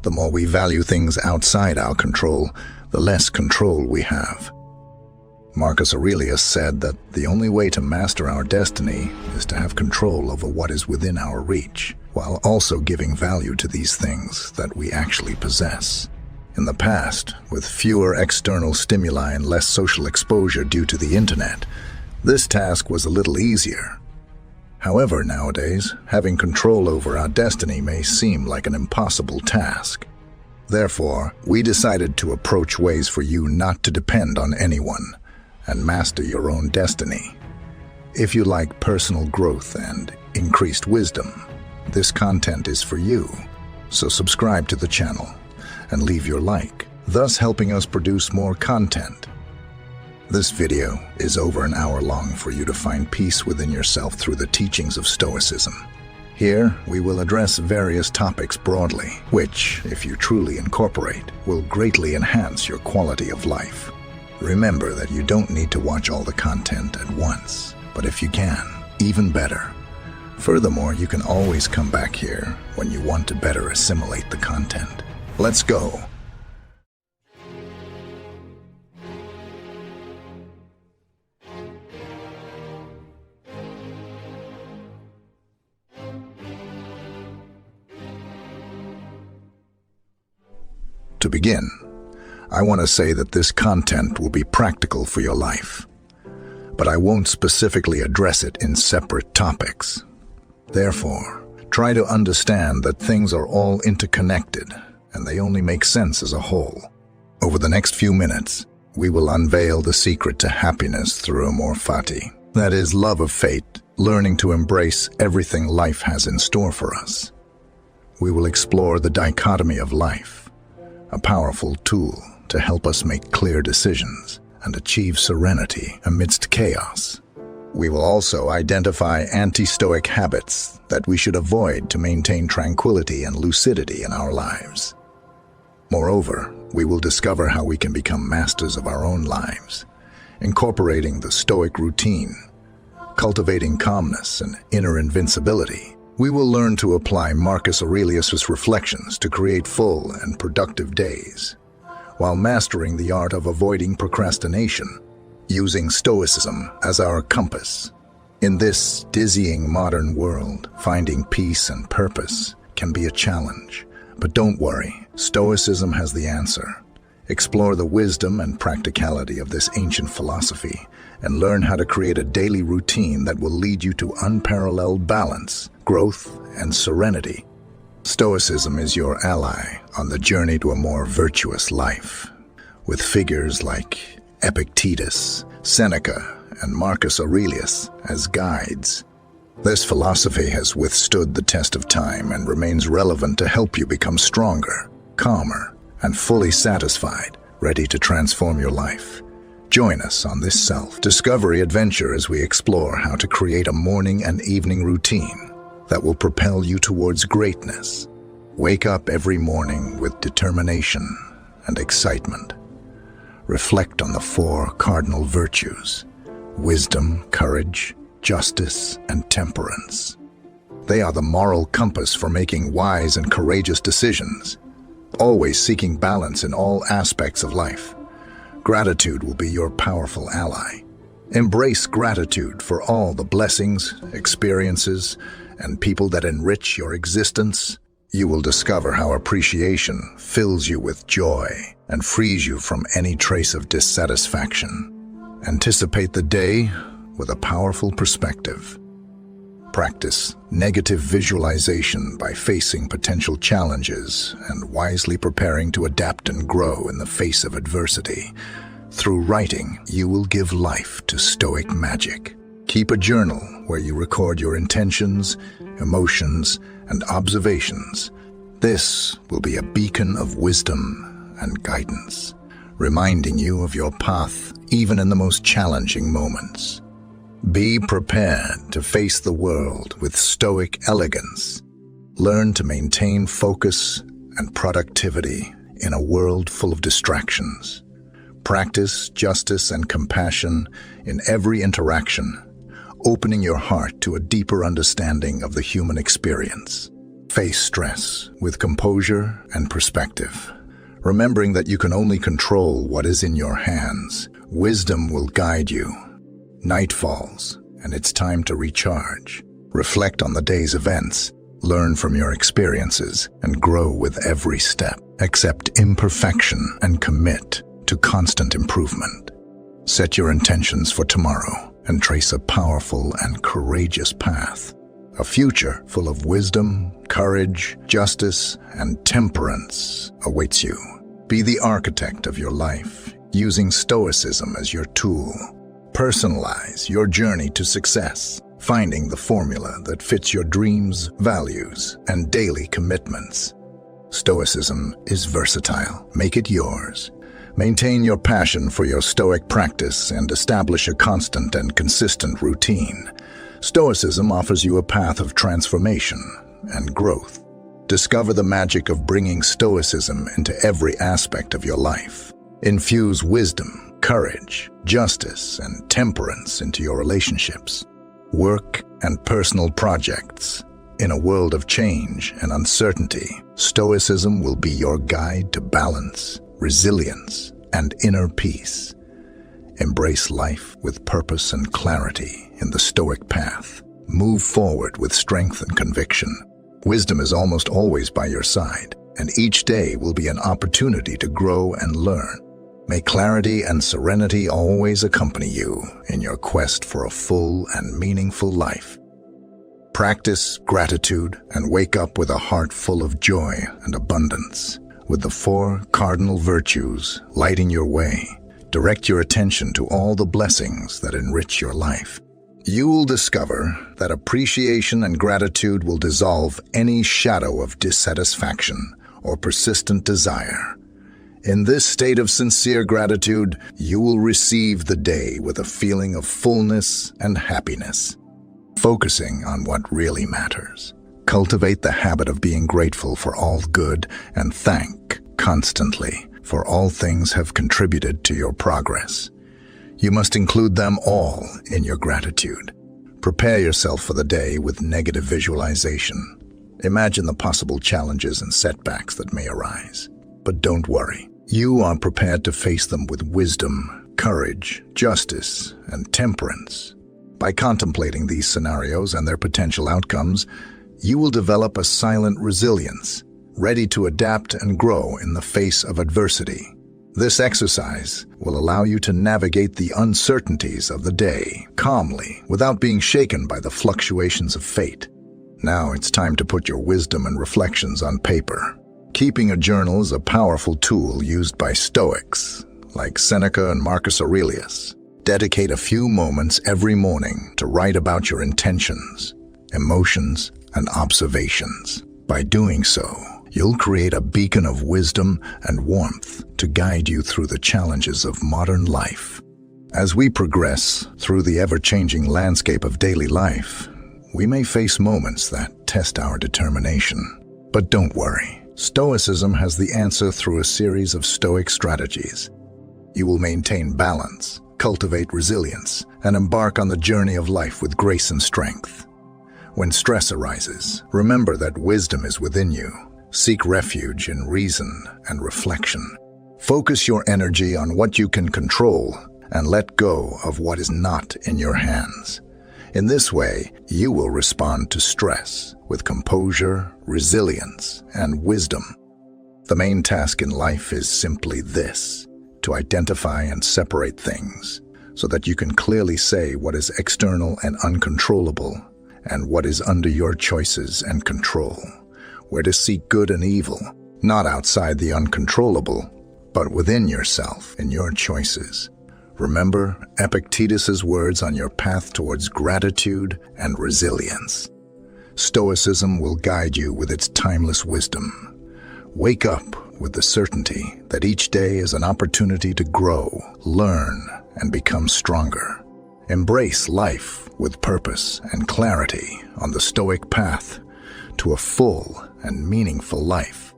The more we value things outside our control, the less control we have. Marcus Aurelius said that the only way to master our destiny is to have control over what is within our reach, while also giving value to these things that we actually possess. In the past, with fewer external stimuli and less social exposure due to the internet, this task was a little easier. However, nowadays, having control over our destiny may seem like an impossible task. Therefore, we decided to approach ways for you not to depend on anyone and master your own destiny. If you like personal growth and increased wisdom, this content is for you. So subscribe to the channel and leave your like, thus helping us produce more content. This video is over an hour long for you to find peace within yourself through the teachings of Stoicism. Here, we will address various topics broadly, which, if you truly incorporate, will greatly enhance your quality of life. Remember that you don't need to watch all the content at once, but if you can, even better. Furthermore, you can always come back here when you want to better assimilate the content. Let's go. To begin, I want to say that this content will be practical for your life, but I won't specifically address it in separate topics. Therefore, try to understand that things are all interconnected and they only make sense as a whole. Over the next few minutes, we will unveil the secret to happiness through amor fati, that is, love of fate, learning to embrace everything life has in store for us. We will explore the dichotomy of life, a powerful tool to help us make clear decisions and achieve serenity amidst chaos. We will also identify anti-Stoic habits that we should avoid to maintain tranquility and lucidity in our lives. Moreover, we will discover how we can become masters of our own lives, incorporating the Stoic routine, cultivating calmness and inner invincibility. We will learn to apply Marcus Aurelius' reflections to create full and productive days, while mastering the art of avoiding procrastination, using Stoicism as our compass. In this dizzying modern world, finding peace and purpose can be a challenge. But don't worry, Stoicism has the answer. Explore the wisdom and practicality of this ancient philosophy and learn how to create a daily routine that will lead you to unparalleled balance, growth, and serenity. Stoicism is your ally on the journey to a more virtuous life, with figures like Epictetus, Seneca, and Marcus Aurelius as guides. This philosophy has withstood the test of time and remains relevant to help you become stronger, calmer, and fully satisfied, ready to transform your life. Join us on this self-discovery adventure as we explore how to create a morning and evening routine that will propel you towards greatness. Wake up every morning with determination and excitement. Reflect on the 4 cardinal virtues: wisdom, courage, justice, and temperance. They are the moral compass for making wise and courageous decisions, always seeking balance in all aspects of life. Gratitude will be your powerful ally. Embrace gratitude for all the blessings, experiences, and people that enrich your existence. You will discover how appreciation fills you with joy and frees you from any trace of dissatisfaction. Anticipate the day with a powerful perspective. Practice negative visualization by facing potential challenges and wisely preparing to adapt and grow in the face of adversity. Through writing, you will give life to Stoic magic. Keep a journal where you record your intentions, emotions, and observations. This will be a beacon of wisdom and guidance, reminding you of your path even in the most challenging moments. Be prepared to face the world with Stoic elegance. Learn to maintain focus and productivity in a world full of distractions. Practice justice and compassion in every interaction, opening your heart to a deeper understanding of the human experience. Face stress with composure and perspective, remembering that you can only control what is in your hands. Wisdom will guide you. Night falls, and it's time to recharge. Reflect on the day's events, learn from your experiences, and grow with every step. Accept imperfection and commit to constant improvement. Set your intentions for tomorrow and trace a powerful and courageous path. A future full of wisdom, courage, justice, and temperance awaits you. Be the architect of your life, using Stoicism as your tool. Personalize your journey to success, finding the formula that fits your dreams, values, and daily commitments. Stoicism is versatile. Make it yours. Maintain your passion for your Stoic practice and establish a constant and consistent routine. Stoicism offers you a path of transformation and growth. Discover the magic of bringing Stoicism into every aspect of your life. Infuse wisdom, courage, justice, and temperance into your relationships, work, and personal projects. In a world of change and uncertainty, Stoicism will be your guide to balance, resilience, and inner peace. Embrace life with purpose and clarity in the Stoic path. Move forward with strength and conviction. Wisdom is almost always by your side, and each day will be an opportunity to grow and learn. May clarity and serenity always accompany you in your quest for a full and meaningful life. Practice gratitude and wake up with a heart full of joy and abundance. With the 4 cardinal virtues lighting your way, direct your attention to all the blessings that enrich your life. You will discover that appreciation and gratitude will dissolve any shadow of dissatisfaction or persistent desire. In this state of sincere gratitude, you will receive the day with a feeling of fullness and happiness. Focusing on what really matters. Cultivate the habit of being grateful for all good and thank constantly, for all things have contributed to your progress. You must include them all in your gratitude. Prepare yourself for the day with negative visualization. Imagine the possible challenges and setbacks that may arise. But don't worry. You are prepared to face them with wisdom, courage, justice, and temperance. By contemplating these scenarios and their potential outcomes, you will develop a silent resilience, ready to adapt and grow in the face of adversity. This exercise will allow you to navigate the uncertainties of the day calmly without being shaken by the fluctuations of fate. Now it's time to put your wisdom and reflections on paper. Keeping a journal is a powerful tool used by Stoics, like Seneca and Marcus Aurelius. Dedicate a few moments every morning to write about your intentions, emotions, and observations. By doing so, you'll create a beacon of wisdom and warmth to guide you through the challenges of modern life. As we progress through the ever-changing landscape of daily life, we may face moments that test our determination. But don't worry, Stoicism has the answer through a series of Stoic strategies. You will maintain balance, cultivate resilience, and embark on the journey of life with grace and strength. When stress arises, remember that wisdom is within you. Seek refuge in reason and reflection. Focus your energy on what you can control and let go of what is not in your hands. In this way, you will respond to stress with composure, resilience, and wisdom. The main task in life is simply this: to identify and separate things so that you can clearly say what is external and uncontrollable and what is under your choices and control. Where to seek good and evil, not outside the uncontrollable, but within yourself and your choices. Remember Epictetus's words on your path towards gratitude and resilience. Stoicism will guide you with its timeless wisdom. Wake up with the certainty that each day is an opportunity to grow, learn, and become stronger. Embrace life with purpose and clarity on the Stoic path to a full and meaningful life.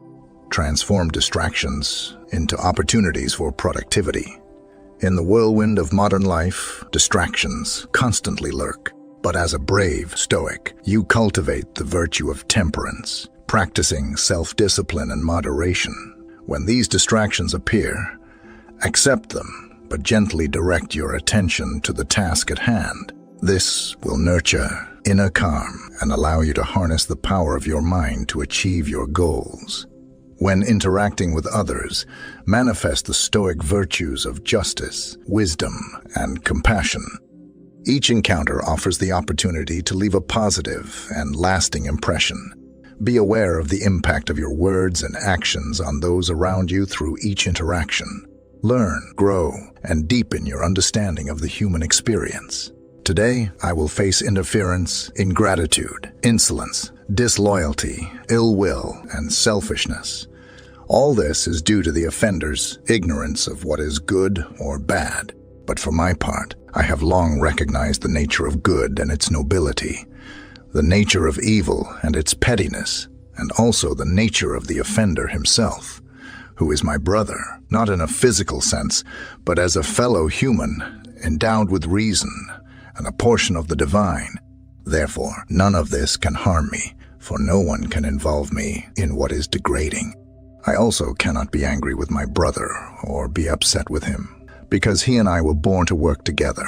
Transform distractions into opportunities for productivity. In the whirlwind of modern life, distractions constantly lurk. But as a brave Stoic, you cultivate the virtue of temperance, practicing self-discipline and moderation. When these distractions appear, accept them, but gently direct your attention to the task at hand. This will nurture inner calm and allow you to harness the power of your mind to achieve your goals. When interacting with others, manifest the Stoic virtues of justice, wisdom, and compassion. Each encounter offers the opportunity to leave a positive and lasting impression. Be aware of the impact of your words and actions on those around you through each interaction. Learn, grow, and deepen your understanding of the human experience. Today, I will face interference, ingratitude, insolence, disloyalty, ill will, and selfishness. All this is due to the offender's ignorance of what is good or bad. But for my part, I have long recognized the nature of good and its nobility, the nature of evil and its pettiness, and also the nature of the offender himself, who is my brother, not in a physical sense, but as a fellow human, endowed with reason and a portion of the divine. Therefore, none of this can harm me, for no one can involve me in what is degrading. I also cannot be angry with my brother or be upset with him, because he and I were born to work together.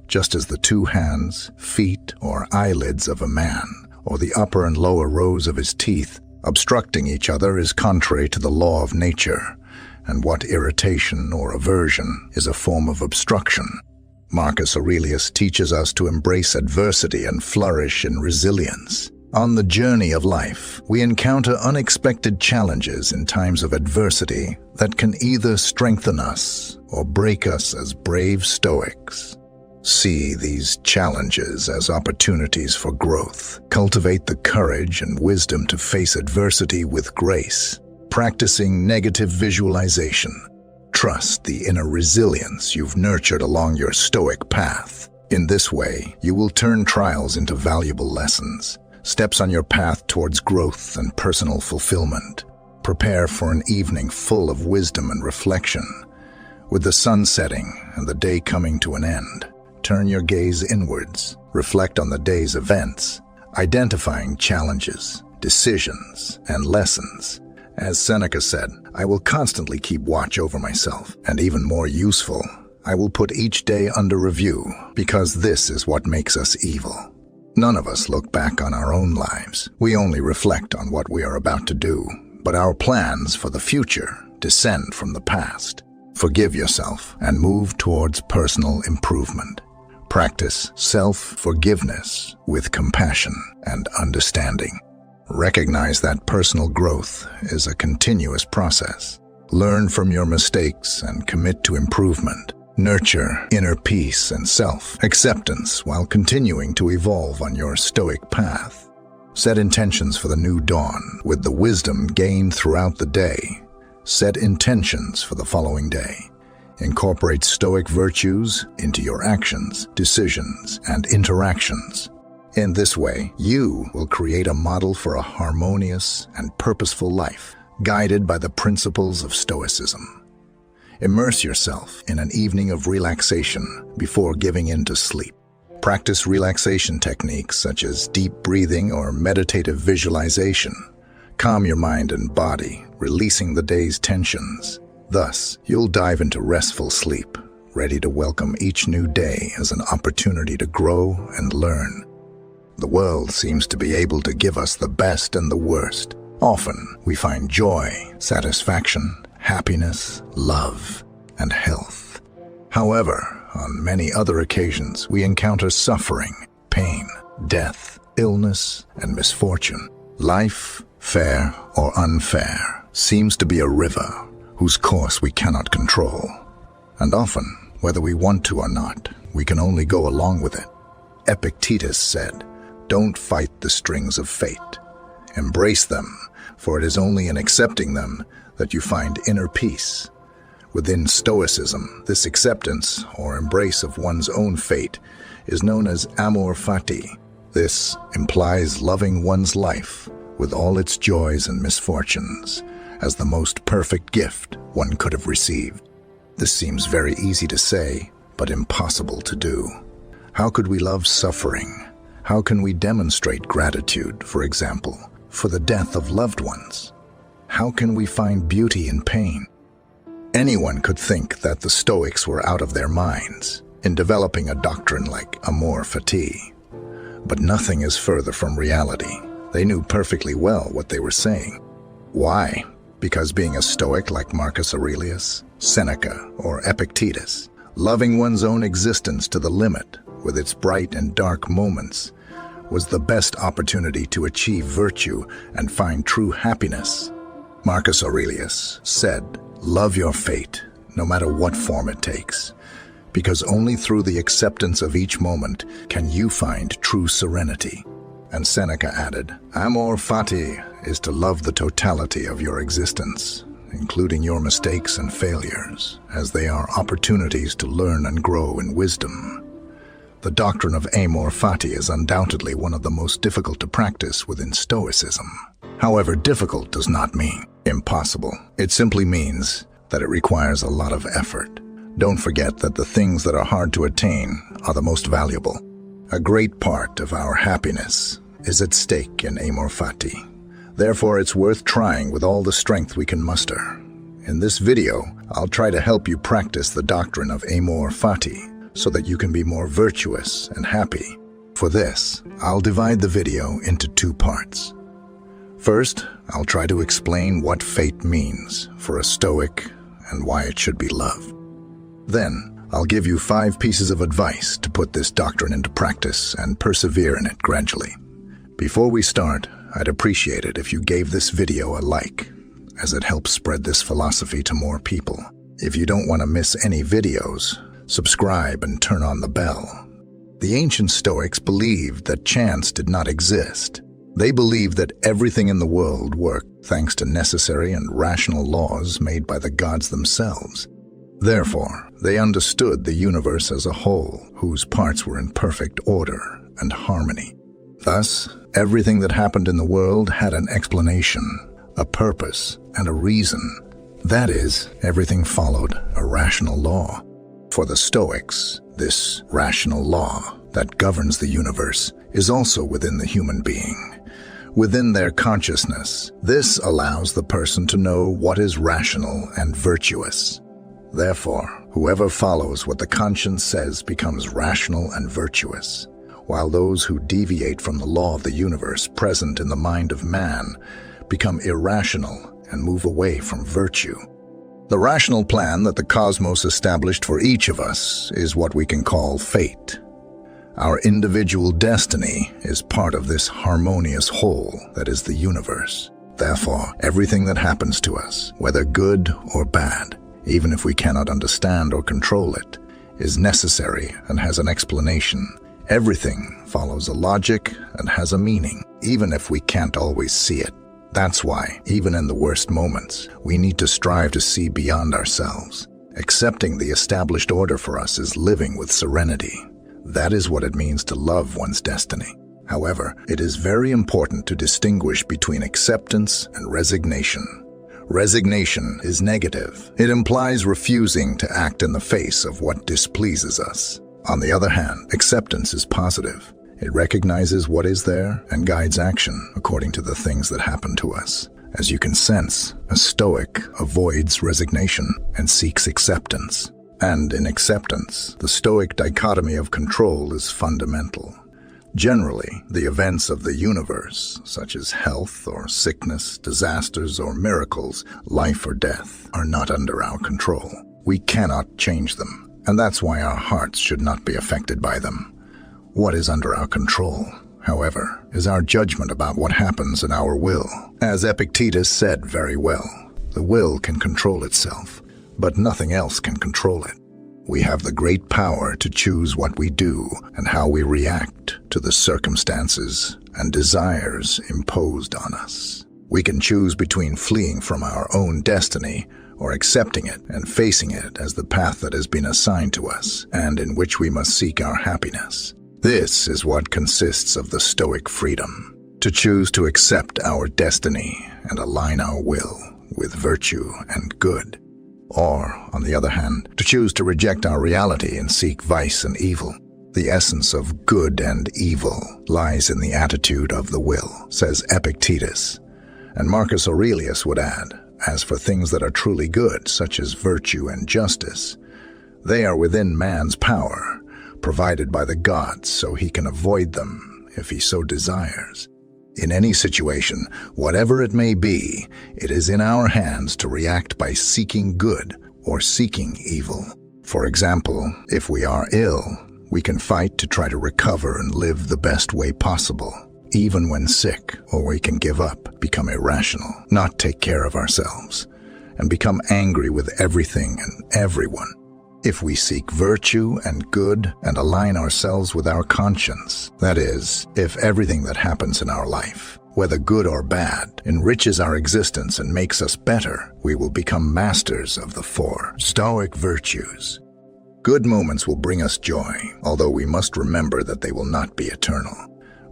Just as the two hands, feet, or eyelids of a man, or the upper and lower rows of his teeth, obstructing each other is contrary to the law of nature, and what irritation or aversion is a form of obstruction. Marcus Aurelius teaches us to embrace adversity and flourish in resilience. On the journey of life, we encounter unexpected challenges in times of adversity that can either strengthen us or break us as brave Stoics. See these challenges as opportunities for growth. Cultivate the courage and wisdom to face adversity with grace, practicing negative visualization. Trust the inner resilience you've nurtured along your Stoic path. In this way, you will turn trials into valuable lessons, steps on your path towards growth and personal fulfillment. Prepare for an evening full of wisdom and reflection. With the sun setting and the day coming to an end, turn your gaze inwards, reflect on the day's events, identifying challenges, decisions, and lessons. As Seneca said, I will constantly keep watch over myself, and even more useful, I will put each day under review, because this is what makes us evil. None of us look back on our own lives. We only reflect on what we are about to do, but our plans for the future descend from the past. Forgive yourself and move towards personal improvement. Practice self-forgiveness with compassion and understanding. Recognize that personal growth is a continuous process. Learn from your mistakes and commit to improvement. Nurture inner peace and self-acceptance while continuing to evolve on your Stoic path. Set intentions for the new dawn with the wisdom gained throughout the day. Set intentions for the following day. Incorporate Stoic virtues into your actions, decisions, and interactions. In this way, you will create a model for a harmonious and purposeful life, guided by the principles of Stoicism. Immerse yourself in an evening of relaxation before giving in to sleep. Practice relaxation techniques such as deep breathing or meditative visualization. Calm your mind and body, releasing the day's tensions. Thus, you'll dive into restful sleep, ready to welcome each new day as an opportunity to grow and learn. The world seems to be able to give us the best and the worst. Often, we find joy, satisfaction, happiness, love, and health. However, on many other occasions, we encounter suffering, pain, death, illness, and misfortune. Life, fair or unfair, seems to be a river whose course we cannot control. And often, whether we want to or not, we can only go along with it. Epictetus said, "Don't fight the strings of fate. Embrace them, for it is only in accepting them that you find inner peace." Within Stoicism, this acceptance or embrace of one's own fate is known as amor fati. This implies loving one's life with all its joys and misfortunes as the most perfect gift one could have received. This seems very easy to say, but impossible to do. How could we love suffering? How can we demonstrate gratitude, for example, for the death of loved ones? How can we find beauty in pain? Anyone could think that the Stoics were out of their minds in developing a doctrine like amor fati. But nothing is further from reality. They knew perfectly well what they were saying. Why? Because being a Stoic like Marcus Aurelius, Seneca, or Epictetus, loving one's own existence to the limit with its bright and dark moments, was the best opportunity to achieve virtue and find true happiness. Marcus Aurelius said, "Love your fate, no matter what form it takes, because only through the acceptance of each moment can you find true serenity." And Seneca added, "Amor fati is to love the totality of your existence, including your mistakes and failures, as they are opportunities to learn and grow in wisdom." The doctrine of amor fati is undoubtedly one of the most difficult to practice within Stoicism. However, difficult does not mean impossible. It simply means that it requires a lot of effort. Don't forget that the things that are hard to attain are the most valuable. A great part of our happiness is at stake in amor fati. Therefore, it's worth trying with all the strength we can muster. In this video, I'll try to help you practice the doctrine of amor fati so that you can be more virtuous and happy. For this, I'll divide the video into two parts. First, I'll try to explain what fate means for a Stoic and why it should be loved. Then, I'll give you 5 pieces of advice to put this doctrine into practice and persevere in it gradually. Before we start, I'd appreciate it if you gave this video a like, as it helps spread this philosophy to more people. If you don't want to miss any videos, subscribe and turn on the bell. The ancient Stoics believed that chance did not exist. They believed that everything in the world worked thanks to necessary and rational laws made by the gods themselves. Therefore, they understood the universe as a whole, whose parts were in perfect order and harmony. Thus, everything that happened in the world had an explanation, a purpose, and a reason. That is, everything followed a rational law. For the Stoics, this rational law that governs the universe is also within the human being. Within their consciousness, this allows the person to know what is rational and virtuous. Therefore, whoever follows what the conscience says becomes rational and virtuous, while those who deviate from the law of the universe present in the mind of man become irrational and move away from virtue. The rational plan that the cosmos established for each of us is what we can call fate. Our individual destiny is part of this harmonious whole that is the universe. Therefore, everything that happens to us, whether good or bad, even if we cannot understand or control it, is necessary and has an explanation. Everything follows a logic and has a meaning, even if we can't always see it. That's why, even in the worst moments, we need to strive to see beyond ourselves. Accepting the established order for us is living with serenity. That is what it means to love one's destiny. However, it is very important to distinguish between acceptance and resignation. Resignation is negative. It implies refusing to act in the face of what displeases us. On the other hand, acceptance is positive. It recognizes what is there and guides action according to the things that happen to us. As you can sense, a Stoic avoids resignation and seeks acceptance. And in acceptance, the Stoic dichotomy of control is fundamental. Generally, the events of the universe, such as health or sickness, disasters or miracles, life or death, are not under our control. We cannot change them, and that's why our hearts should not be affected by them. What is under our control, however, is our judgment about what happens in our will. As Epictetus said very well, the will can control itself, but nothing else can control it. We have the great power to choose what we do and how we react to the circumstances and desires imposed on us. We can choose between fleeing from our own destiny or accepting it and facing it as the path that has been assigned to us and in which we must seek our happiness. This is what consists of the Stoic freedom, to choose to accept our destiny and align our will with virtue and good. Or, on the other hand, to choose to reject our reality and seek vice and evil. The essence of good and evil lies in the attitude of the will, says Epictetus. And Marcus Aurelius would add, as for things that are truly good, such as virtue and justice, they are within man's power, provided by the gods so he can avoid them if he so desires. In any situation, whatever it may be, it is in our hands to react by seeking good or seeking evil. For example, if we are ill, we can fight to try to recover and live the best way possible, even when sick, or we can give up, become irrational, not take care of ourselves, and become angry with everything and everyone. If we seek virtue and good and align ourselves with our conscience, that is, if everything that happens in our life, whether good or bad, enriches our existence and makes us better, we will become masters of the 4 Stoic virtues. Good moments will bring us joy, although we must remember that they will not be eternal.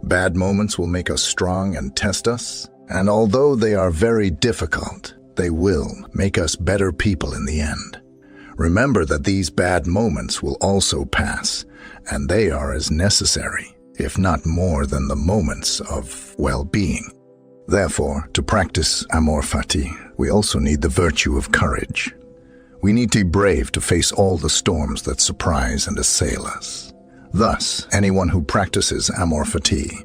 Bad moments will make us strong and test us, and although they are very difficult, they will make us better people in the end. Remember that these bad moments will also pass, and they are as necessary, if not more than the moments of well-being. Therefore, to practice amor fati, we also need the virtue of courage. We need to be brave to face all the storms that surprise and assail us. Thus, anyone who practices amor fati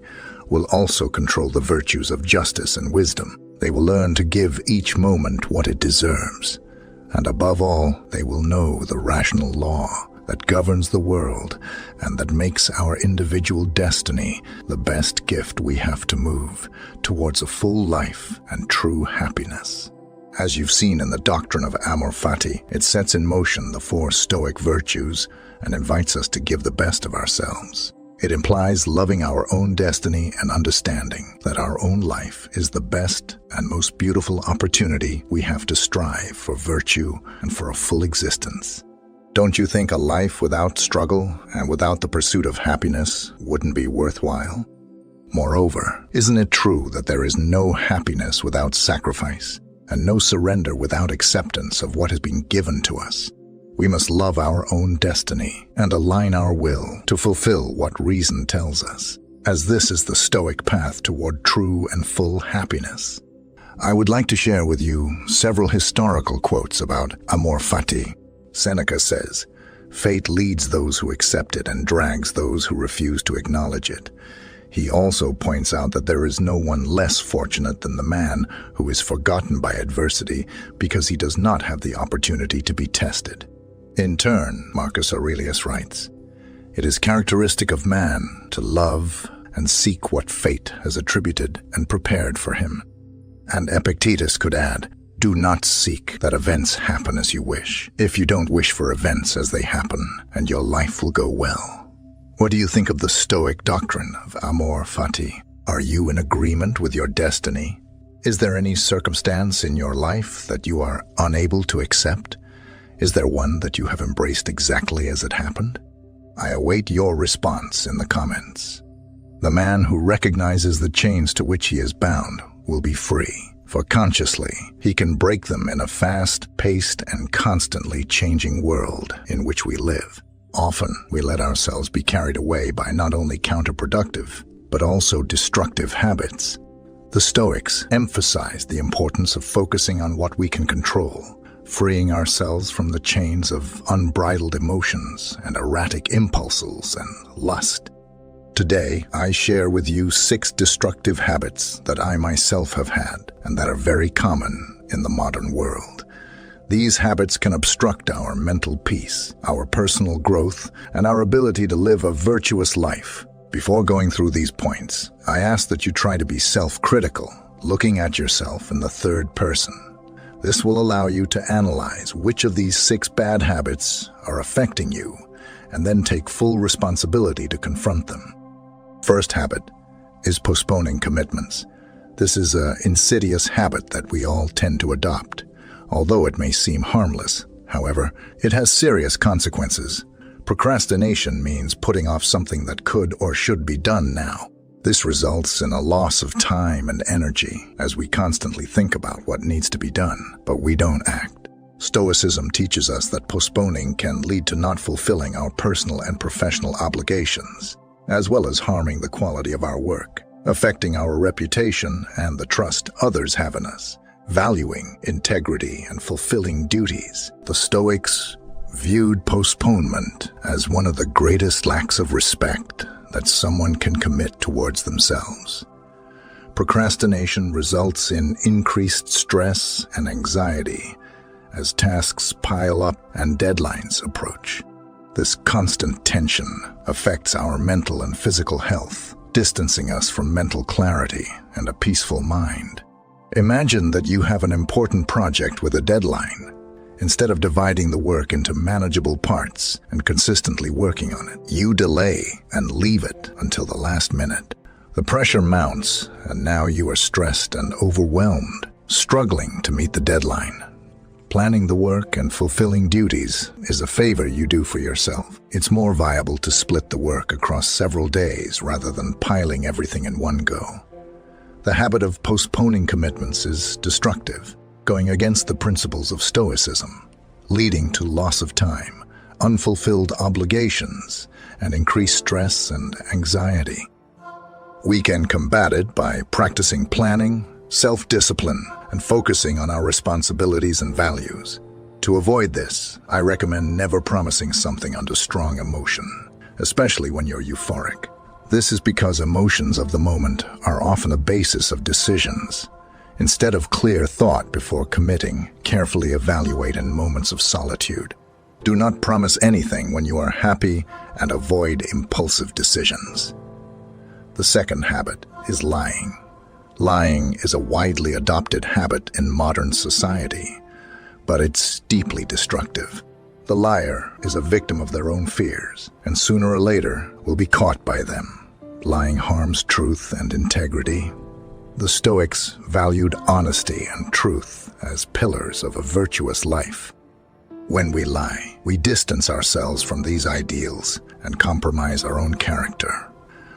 will also control the virtues of justice and wisdom. They will learn to give each moment what it deserves. And above all, they will know the rational law that governs the world and that makes our individual destiny the best gift we have to move towards a full life and true happiness. As you've seen in the doctrine of amor fati, it sets in motion the 4 Stoic virtues and invites us to give the best of ourselves. It implies loving our own destiny and understanding that our own life is the best and most beautiful opportunity we have to strive for virtue and for a full existence. Don't you think a life without struggle and without the pursuit of happiness wouldn't be worthwhile? Moreover, isn't it true that there is no happiness without sacrifice and no surrender without acceptance of what has been given to us? We must love our own destiny and align our will to fulfill what reason tells us, as this is the Stoic path toward true and full happiness. I would like to share with you several historical quotes about amor fati. Seneca says, "Fate leads those who accept it and drags those who refuse to acknowledge it." He also points out that there is no one less fortunate than the man who is forgotten by adversity because he does not have the opportunity to be tested. In turn, Marcus Aurelius writes, "It is characteristic of man to love and seek what fate has attributed and prepared for him." And Epictetus could add, "Do not seek that events happen as you wish, if you don't wish for events as they happen, and your life will go well." What do you think of the Stoic doctrine of amor fati? Are you in agreement with your destiny? Is there any circumstance in your life that you are unable to accept? Is there one that you have embraced exactly as it happened? I await your response in the comments. The man who recognizes the chains to which he is bound will be free, for consciously he can break them in a fast-paced and constantly changing world in which we live. Often, we let ourselves be carried away by not only counterproductive, but also destructive habits. The Stoics emphasized the importance of focusing on what we can control, freeing ourselves from the chains of unbridled emotions and erratic impulses and lust. Today, I share with you 6 destructive habits that I myself have had and that are very common in the modern world. These habits can obstruct our mental peace, our personal growth, and our ability to live a virtuous life. Before going through these points, I ask that you try to be self-critical, looking at yourself in the third person. This will allow you to analyze which of these 6 bad habits are affecting you, and then take full responsibility to confront them. First habit is postponing commitments. This is an insidious habit that we all tend to adopt. Although it may seem harmless, however, it has serious consequences. Procrastination means putting off something that could or should be done now. This results in a loss of time and energy as we constantly think about what needs to be done, but we don't act. Stoicism teaches us that postponing can lead to not fulfilling our personal and professional obligations, as well as harming the quality of our work, affecting our reputation and the trust others have in us. Valuing integrity and fulfilling duties, the Stoics viewed postponement as one of the greatest lacks of respect that someone can commit towards themselves. Procrastination results in increased stress and anxiety as tasks pile up and deadlines approach. This constant tension affects our mental and physical health, distancing us from mental clarity and a peaceful mind. Imagine that you have an important project with a deadline. Instead of dividing the work into manageable parts and consistently working on it, you delay and leave it until the last minute. The pressure mounts, and now you are stressed and overwhelmed, struggling to meet the deadline. Planning the work and fulfilling duties is a favor you do for yourself. It's more viable to split the work across several days rather than piling everything in one go. The habit of postponing commitments is destructive, going against the principles of Stoicism, leading to loss of time, unfulfilled obligations, and increased stress and anxiety. We can combat it by practicing planning, self-discipline, and focusing on our responsibilities and values. To avoid this, I recommend never promising something under strong emotion, especially when you're euphoric. This is because emotions of the moment are often a basis of decisions. Instead of clear thought before committing, carefully evaluate in moments of solitude. Do not promise anything when you are happy and avoid impulsive decisions. The second habit is lying. Lying is a widely adopted habit in modern society, but it's deeply destructive. The liar is a victim of their own fears, and sooner or later will be caught by them. Lying harms truth and integrity. The Stoics valued honesty and truth as pillars of a virtuous life. When we lie, we distance ourselves from these ideals and compromise our own character.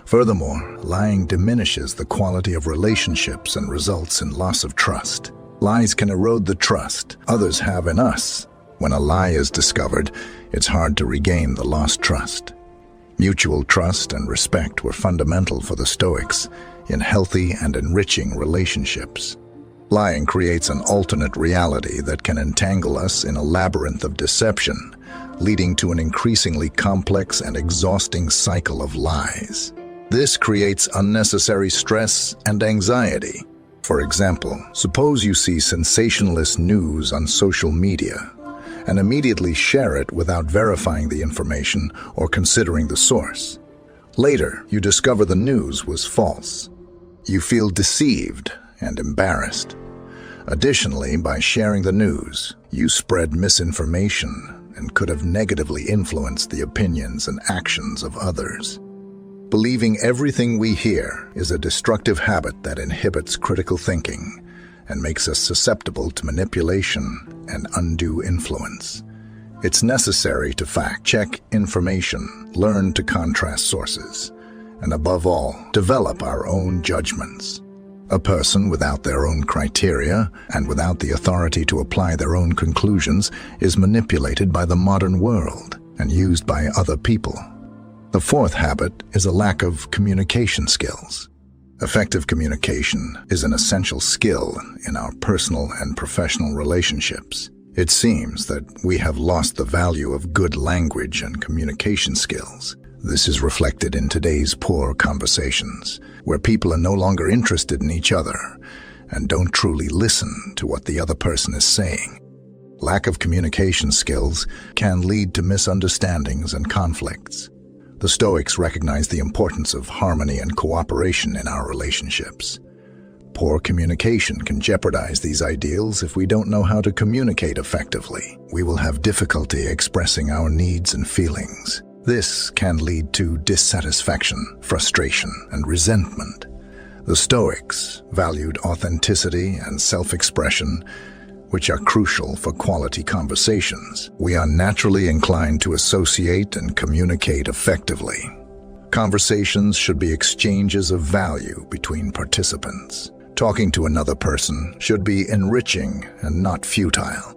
Furthermore, lying diminishes the quality of relationships and results in loss of trust. Lies can erode the trust others have in us. When a lie is discovered, it's hard to regain the lost trust. Mutual trust and respect were fundamental for the Stoics in healthy and enriching relationships. Lying creates an alternate reality that can entangle us in a labyrinth of deception, leading to an increasingly complex and exhausting cycle of lies. This creates unnecessary stress and anxiety. For example, suppose you see sensationalist news on social media and immediately share it without verifying the information or considering the source. Later, you discover the news was false. You feel deceived and embarrassed. Additionally, by sharing the news, you spread misinformation and could have negatively influenced the opinions and actions of others. Believing everything we hear is a destructive habit that inhibits critical thinking and makes us susceptible to manipulation and undue influence. It's necessary to fact-check information, learn to contrast sources, and above all, develop our own judgments. A person without their own criteria and without the authority to apply their own conclusions is manipulated by the modern world and used by other people. The fourth habit is a lack of communication skills. Effective communication is an essential skill in our personal and professional relationships. It seems that we have lost the value of good language and communication skills. This is reflected in today's poor conversations, where people are no longer interested in each other and don't truly listen to what the other person is saying. Lack of communication skills can lead to misunderstandings and conflicts. The Stoics recognize the importance of harmony and cooperation in our relationships. Poor communication can jeopardize these ideals if we don't know how to communicate effectively. We will have difficulty expressing our needs and feelings. This can lead to dissatisfaction, frustration, and resentment. The Stoics valued authenticity and self-expression, which are crucial for quality conversations. We are naturally inclined to associate and communicate effectively. Conversations should be exchanges of value between participants. Talking to another person should be enriching and not futile.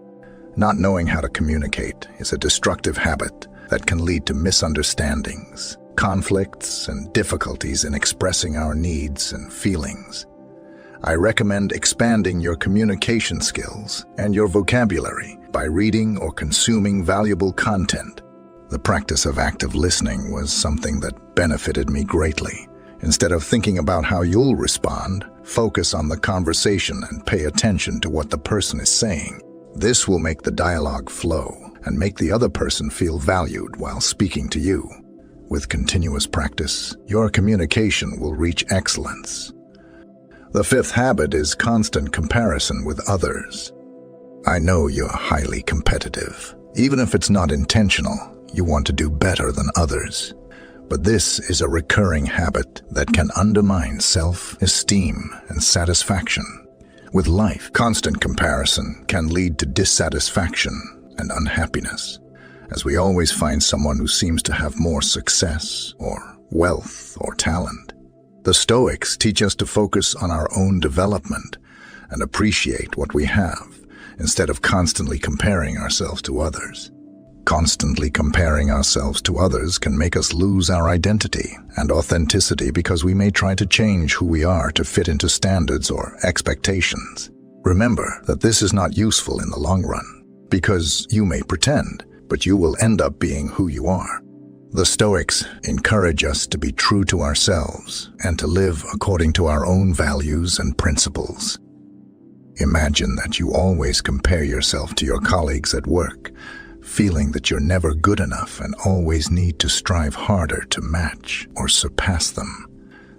Not knowing how to communicate is a destructive habit that can lead to misunderstandings, conflicts, and difficulties in expressing our needs and feelings. I recommend expanding your communication skills and your vocabulary by reading or consuming valuable content. The practice of active listening was something that benefited me greatly. Instead of thinking about how you'll respond, focus on the conversation and pay attention to what the person is saying. This will make the dialogue flow and make the other person feel valued while speaking to you. With continuous practice, your communication will reach excellence. The fifth habit is constant comparison with others. I know you're highly competitive. Even if it's not intentional, you want to do better than others. But this is a recurring habit that can undermine self-esteem and satisfaction. With life, constant comparison can lead to dissatisfaction and unhappiness, as we always find someone who seems to have more success or wealth or talent. The Stoics teach us to focus on our own development and appreciate what we have, instead of constantly comparing ourselves to others. Constantly comparing ourselves to others can make us lose our identity and authenticity because we may try to change who we are to fit into standards or expectations. Remember that this is not useful in the long run, because you may pretend, but you will end up being who you are. The Stoics encourage us to be true to ourselves and to live according to our own values and principles. Imagine that you always compare yourself to your colleagues at work, feeling that you're never good enough and always need to strive harder to match or surpass them.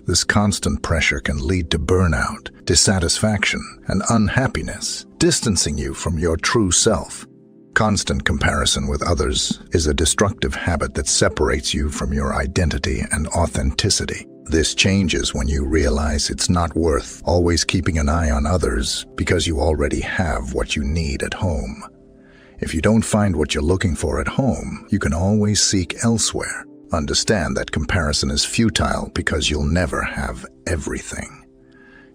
This constant pressure can lead to burnout, dissatisfaction, and unhappiness, distancing you from your true self. Constant comparison with others is a destructive habit that separates you from your identity and authenticity. This changes when you realize it's not worth always keeping an eye on others because you already have what you need at home. If you don't find what you're looking for at home, you can always seek elsewhere. Understand that comparison is futile because you'll never have everything.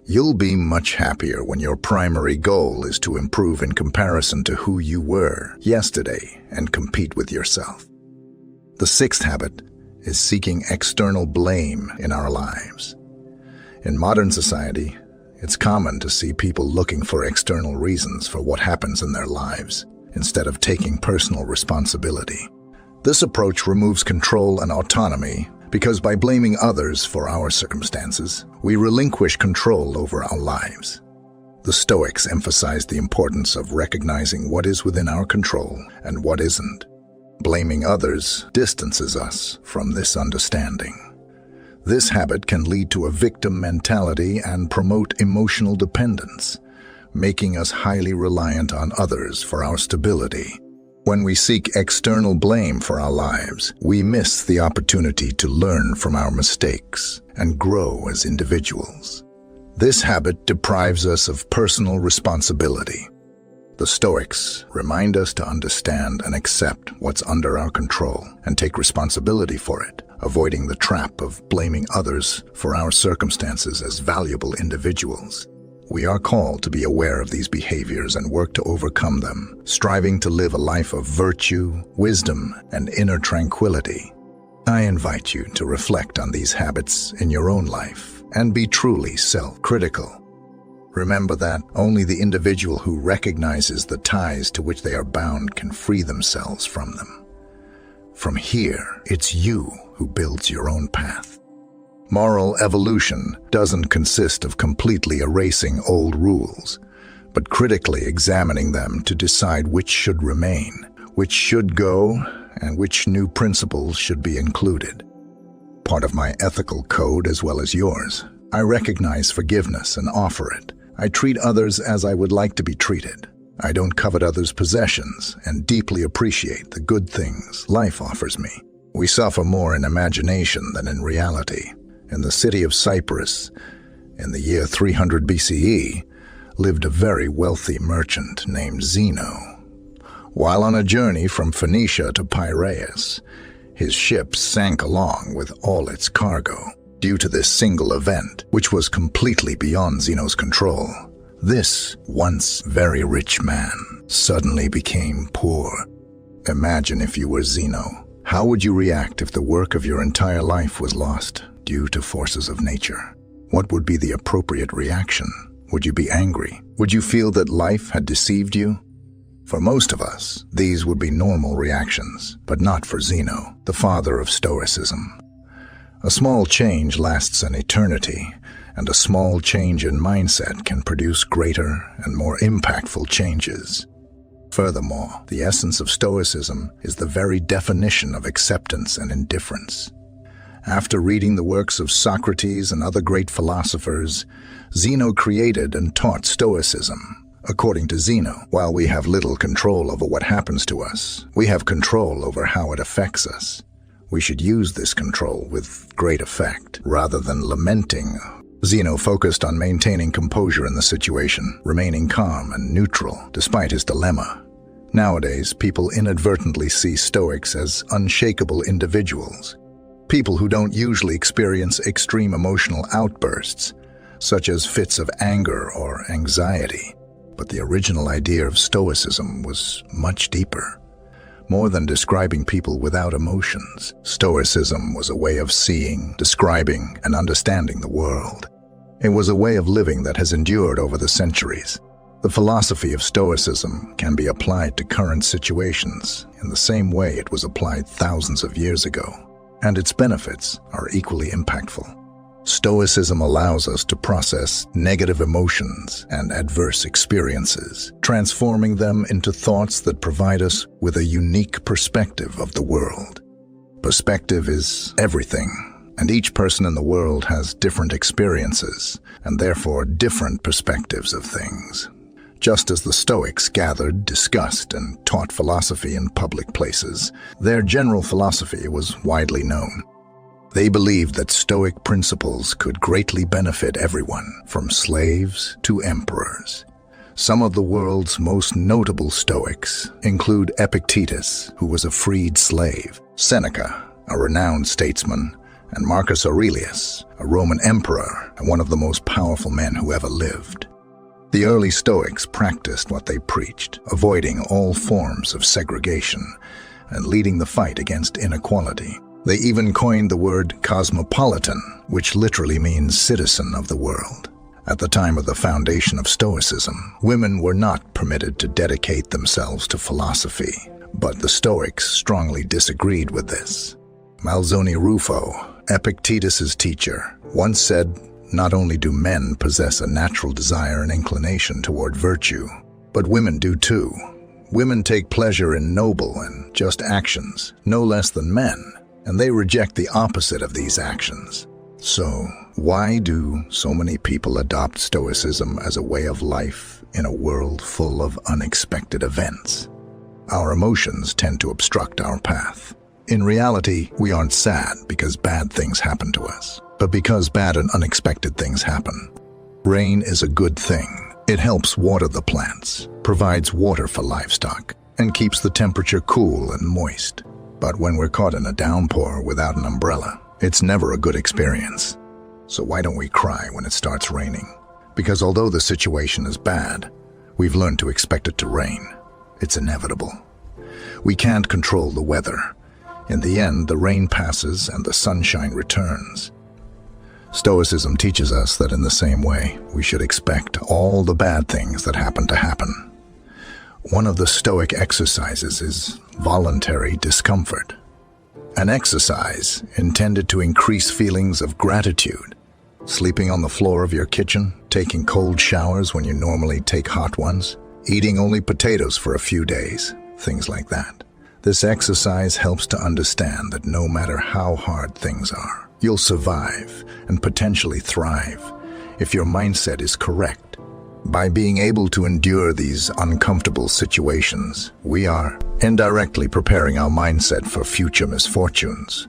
You'll be much happier when your primary goal is to improve in comparison to who you were yesterday and compete with yourself. The sixth habit is seeking external blame in our lives. In modern society, it's common to see people looking for external reasons for what happens in their lives, instead of taking personal responsibility. This approach removes control and autonomy because by blaming others for our circumstances, we relinquish control over our lives. The Stoics emphasize the importance of recognizing what is within our control and what isn't. Blaming others distances us from this understanding. This habit can lead to a victim mentality and promote emotional dependence, making us highly reliant on others for our stability. When we seek external blame for our lives, we miss the opportunity to learn from our mistakes and grow as individuals. This habit deprives us of personal responsibility. The Stoics remind us to understand and accept what's under our control and take responsibility for it, avoiding the trap of blaming others for our circumstances as valuable individuals. We are called to be aware of these behaviors and work to overcome them, striving to live a life of virtue, wisdom, and inner tranquility. I invite you to reflect on these habits in your own life and be truly self-critical. Remember that only the individual who recognizes the ties to which they are bound can free themselves from them. From here, it's you who builds your own path. Moral evolution doesn't consist of completely erasing old rules, but critically examining them to decide which should remain, which should go, and which new principles should be included. Part of my ethical code as well as yours, I recognize forgiveness and offer it. I treat others as I would like to be treated. I don't covet others' possessions and deeply appreciate the good things life offers me. We suffer more in imagination than in reality. In the city of Cyprus, in the year 300 BCE, lived a very wealthy merchant named Zeno. While on a journey from Phoenicia to Piraeus, his ship sank along with all its cargo. Due to this single event, which was completely beyond Zeno's control, this once very rich man suddenly became poor. Imagine if you were Zeno. How would you react if the work of your entire life was lost due to forces of nature? What would be the appropriate reaction? Would you be angry? Would you feel that life had deceived you? For most of us, these would be normal reactions, but not for Zeno, the father of Stoicism. A small change lasts an eternity, and a small change in mindset can produce greater and more impactful changes. Furthermore, the essence of Stoicism is the very definition of acceptance and indifference. After reading the works of Socrates and other great philosophers, Zeno created and taught Stoicism. According to Zeno, while we have little control over what happens to us, we have control over how it affects us. We should use this control with great effect, rather than lamenting. Zeno focused on maintaining composure in the situation, remaining calm and neutral despite his dilemma. Nowadays, people inadvertently see Stoics as unshakable individuals, people who don't usually experience extreme emotional outbursts, such as fits of anger or anxiety. But the original idea of Stoicism was much deeper. More than describing people without emotions, Stoicism was a way of seeing, describing, and understanding the world. It was a way of living that has endured over the centuries. The philosophy of Stoicism can be applied to current situations in the same way it was applied thousands of years ago, and its benefits are equally impactful. Stoicism allows us to process negative emotions and adverse experiences, transforming them into thoughts that provide us with a unique perspective of the world. Perspective is everything, and each person in the world has different experiences, and therefore different perspectives of things. Just as the Stoics gathered, discussed, and taught philosophy in public places, their general philosophy was widely known. They believed that Stoic principles could greatly benefit everyone, from slaves to emperors. Some of the world's most notable Stoics include Epictetus, who was a freed slave, Seneca, a renowned statesman, and Marcus Aurelius, a Roman emperor and one of the most powerful men who ever lived. The early Stoics practiced what they preached, avoiding all forms of segregation and leading the fight against inequality. They even coined the word cosmopolitan, which literally means citizen of the world. At the time of the foundation of Stoicism, women were not permitted to dedicate themselves to philosophy, but the Stoics strongly disagreed with this. Malzone Rufo, Epictetus's teacher, once said, "Not only do men possess a natural desire and inclination toward virtue, but women do too. Women take pleasure in noble and just actions, no less than men, and they reject the opposite of these actions." So, why do so many people adopt Stoicism as a way of life in a world full of unexpected events? Our emotions tend to obstruct our path. In reality, we aren't sad because bad things happen to us, but because bad and unexpected things happen. Rain is a good thing. It helps water the plants, provides water for livestock, and keeps the temperature cool and moist. But when we're caught in a downpour without an umbrella, it's never a good experience. So why don't we cry when it starts raining? Because although the situation is bad, we've learned to expect it to rain. It's inevitable. We can't control the weather. In the end, the rain passes and the sunshine returns. Stoicism teaches us that in the same way, we should expect all the bad things that happen to happen. One of the Stoic exercises is voluntary discomfort, an exercise intended to increase feelings of gratitude. Sleeping on the floor of your kitchen, taking cold showers when you normally take hot ones, eating only potatoes for a few days, things like that. This exercise helps to understand that no matter how hard things are, you'll survive and potentially thrive if your mindset is correct. By being able to endure these uncomfortable situations, we are indirectly preparing our mindset for future misfortunes.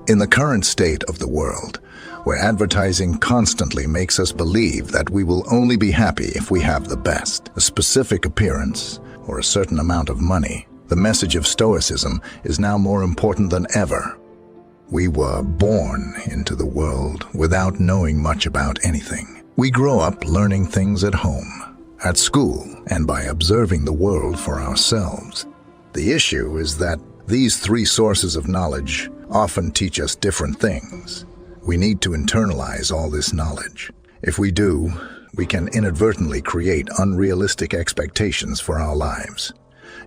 In the current state of the world, where advertising constantly makes us believe that we will only be happy if we have the best, a specific appearance, or a certain amount of money, the message of Stoicism is now more important than ever. We were born into the world without knowing much about anything. We grow up learning things at home, at school, and by observing the world for ourselves. The issue is that these three sources of knowledge often teach us different things. We need to internalize all this knowledge. If we do, we can inadvertently create unrealistic expectations for our lives,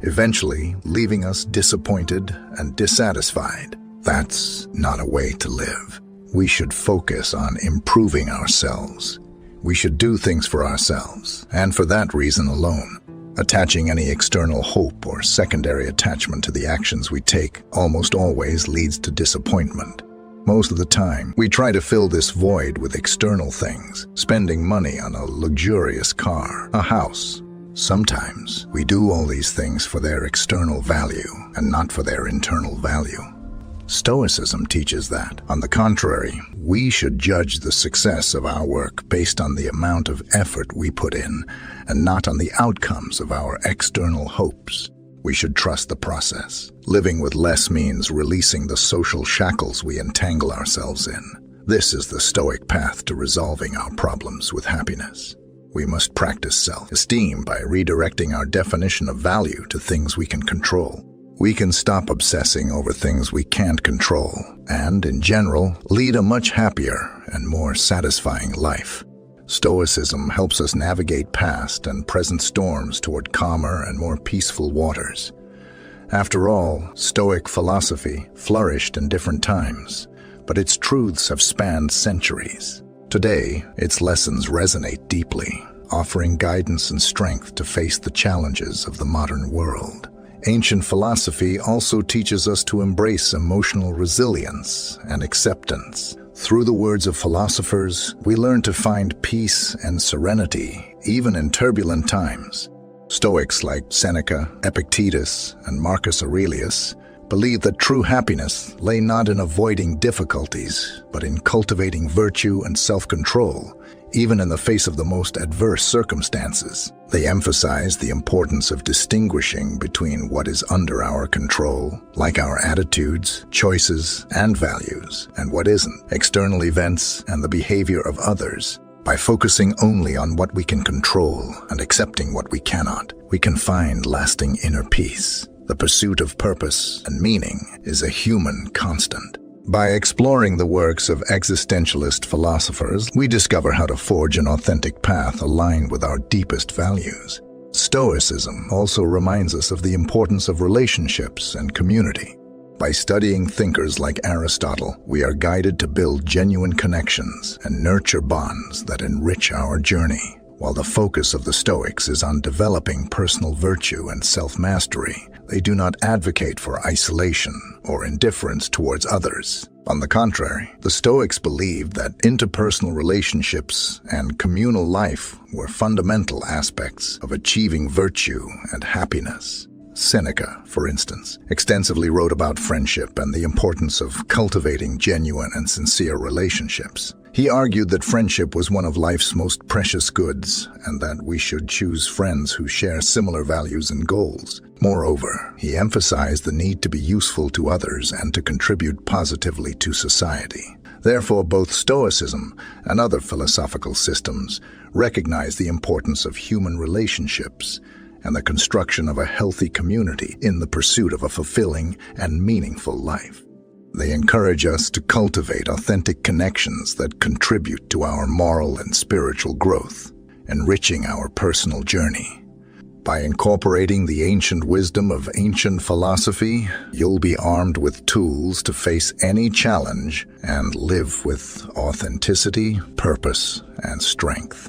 eventually leaving us disappointed and dissatisfied. That's not a way to live. We should focus on improving ourselves. We should do things for ourselves, and for that reason alone. Attaching any external hope or secondary attachment to the actions we take almost always leads to disappointment. Most of the time, we try to fill this void with external things, spending money on a luxurious car, a house. Sometimes, we do all these things for their external value and not for their internal value. Stoicism teaches that, on the contrary, we should judge the success of our work based on the amount of effort we put in and not on the outcomes of our external hopes. We should trust the process. Living with less means releasing the social shackles we entangle ourselves in. This is the Stoic path to resolving our problems with happiness. We must practice self-esteem by redirecting our definition of value to things we can control. We can stop obsessing over things we can't control and, in general, lead a much happier and more satisfying life. Stoicism helps us navigate past and present storms toward calmer and more peaceful waters. After all, Stoic philosophy flourished in different times, but its truths have spanned centuries. Today, its lessons resonate deeply, offering guidance and strength to face the challenges of the modern world. Ancient philosophy also teaches us to embrace emotional resilience and acceptance. Through the words of philosophers, we learn to find peace and serenity, even in turbulent times. Stoics like Seneca, Epictetus, and Marcus Aurelius believed that true happiness lay not in avoiding difficulties, but in cultivating virtue and self-control, even in the face of the most adverse circumstances. They emphasize the importance of distinguishing between what is under our control, like our attitudes, choices, and values, and what isn't, external events and the behavior of others. By focusing only on what we can control and accepting what we cannot, we can find lasting inner peace. The pursuit of purpose and meaning is a human constant. By exploring the works of existentialist philosophers, we discover how to forge an authentic path aligned with our deepest values. Stoicism also reminds us of the importance of relationships and community. By studying thinkers like Aristotle, we are guided to build genuine connections and nurture bonds that enrich our journey. While the focus of the Stoics is on developing personal virtue and self-mastery, they do not advocate for isolation or indifference towards others. On the contrary, the Stoics believed that interpersonal relationships and communal life were fundamental aspects of achieving virtue and happiness. Seneca, for instance, extensively wrote about friendship and the importance of cultivating genuine and sincere relationships. He argued that friendship was one of life's most precious goods and that we should choose friends who share similar values and goals. Moreover, he emphasized the need to be useful to others and to contribute positively to society. Therefore, both Stoicism and other philosophical systems recognize the importance of human relationships and the construction of a healthy community in the pursuit of a fulfilling and meaningful life. They encourage us to cultivate authentic connections that contribute to our moral and spiritual growth, enriching our personal journey. By incorporating the ancient wisdom of ancient philosophy, you'll be armed with tools to face any challenge and live with authenticity, purpose, and strength.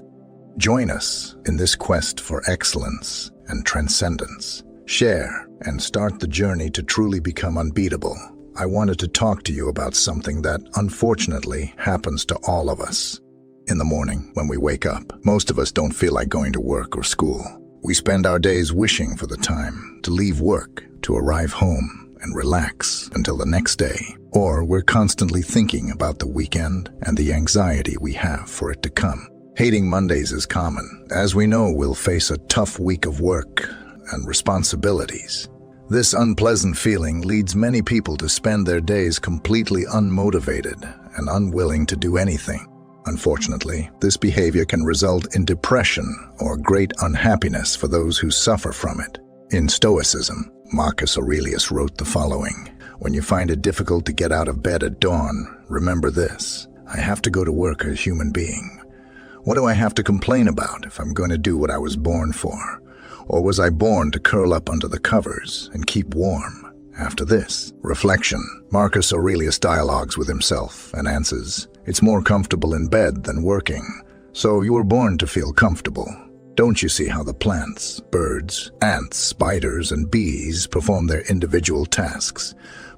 Join us in this quest for excellence and transcendence. Share and start the journey to truly become unbeatable. I wanted to talk to you about something that, unfortunately, happens to all of us. In the morning, when we wake up, most of us don't feel like going to work or school. We spend our days wishing for the time to leave work, to arrive home and relax until the next day. Or we're constantly thinking about the weekend and the anxiety we have for it to come. Hating Mondays is common, as we know we'll face a tough week of work and responsibilities. This unpleasant feeling leads many people to spend their days completely unmotivated and unwilling to do anything. Unfortunately, this behavior can result in depression or great unhappiness for those who suffer from it. In Stoicism, Marcus Aurelius wrote the following: "When you find it difficult to get out of bed at dawn, remember this: I have to go to work as a human being. What do I have to complain about if I'm going to do what I was born for? Or was I born to curl up under the covers and keep warm?" After this reflection, Marcus Aurelius dialogues with himself and answers, "It's more comfortable in bed than working, so you were born to feel comfortable. Don't you see how the plants, birds, ants, spiders, and bees perform their individual tasks,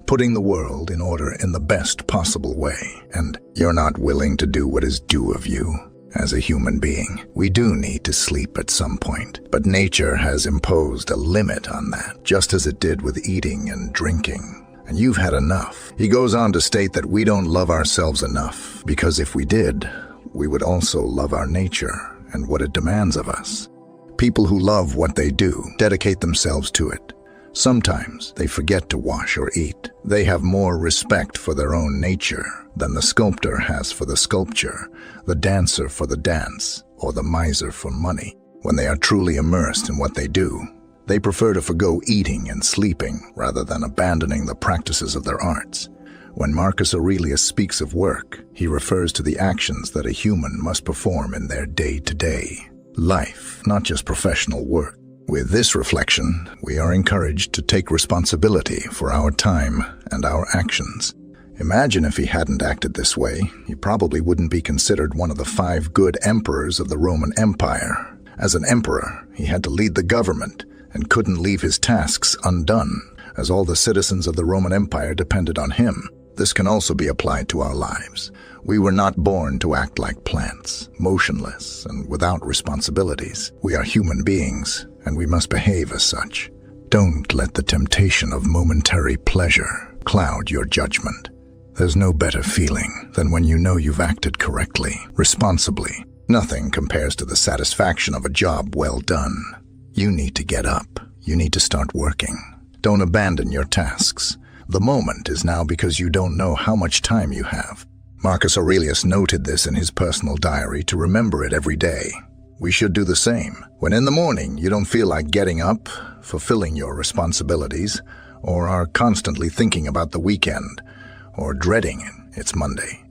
putting the world in order in the best possible way? And you're not willing to do what is due of you. As a human being, we do need to sleep at some point, but nature has imposed a limit on that, just as it did with eating and drinking. And you've had enough." He goes on to state that we don't love ourselves enough, because if we did, we would also love our nature and what it demands of us. People who love what they do dedicate themselves to it. Sometimes they forget to wash or eat. They have more respect for their own nature than the sculptor has for the sculpture, the dancer for the dance, or the miser for money. When they are truly immersed in what they do, they prefer to forgo eating and sleeping rather than abandoning the practices of their arts. When Marcus Aurelius speaks of work, he refers to the actions that a human must perform in their day-to-day life, not just professional work. With this reflection, we are encouraged to take responsibility for our time and our actions. Imagine if he hadn't acted this way, he probably wouldn't be considered one of the 5 good emperors of the Roman Empire. As an emperor, he had to lead the government and couldn't leave his tasks undone, as all the citizens of the Roman Empire depended on him. This can also be applied to our lives. We were not born to act like plants, motionless and without responsibilities. We are human beings, and we must behave as such. Don't let the temptation of momentary pleasure cloud your judgment. There's no better feeling than when you know you've acted correctly, responsibly. Nothing compares to the satisfaction of a job well done. You need to get up. You need to start working. Don't abandon your tasks. The moment is now because you don't know how much time you have. Marcus Aurelius noted this in his personal diary to remember it every day. We should do the same. When in the morning you don't feel like getting up, fulfilling your responsibilities, or are constantly thinking about the weekend, or dreading it's Monday.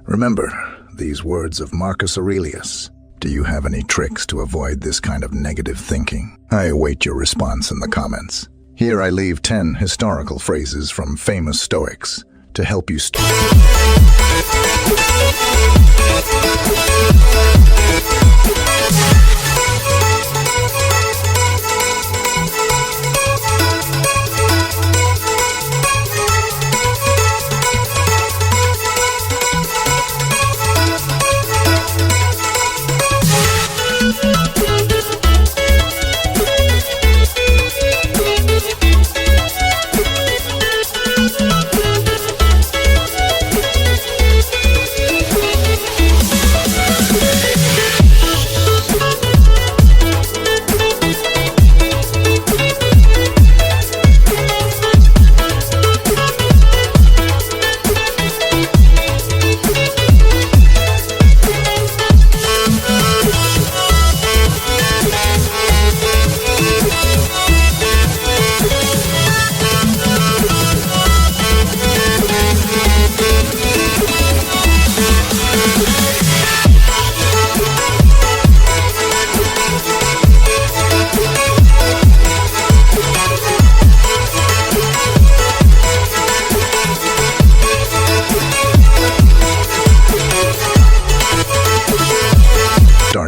Remember these words of Marcus Aurelius. Do you have any tricks to avoid this kind of negative thinking? I await your response in the comments. Here I leave 10 historical phrases from famous Stoics to help you start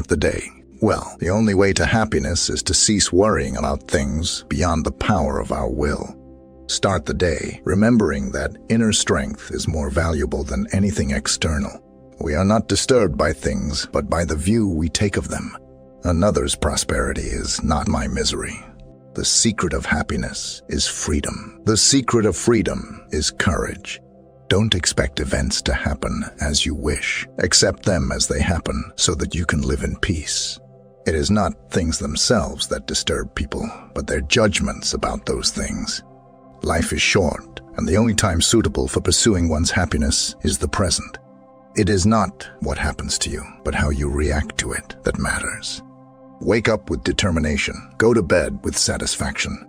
the day. Well, the only way to happiness is to cease worrying about things beyond the power of our will. Start the day remembering that inner strength is more valuable than anything external. We are not disturbed by things, but by the view we take of them. Another's prosperity is not my misery. The secret of happiness is freedom. The secret of freedom is courage. Don't expect events to happen as you wish. Accept them as they happen so that you can live in peace. It is not things themselves that disturb people, but their judgments about those things. Life is short, and the only time suitable for pursuing one's happiness is the present. It is not what happens to you, but how you react to it that matters. Wake up with determination. Go to bed with satisfaction.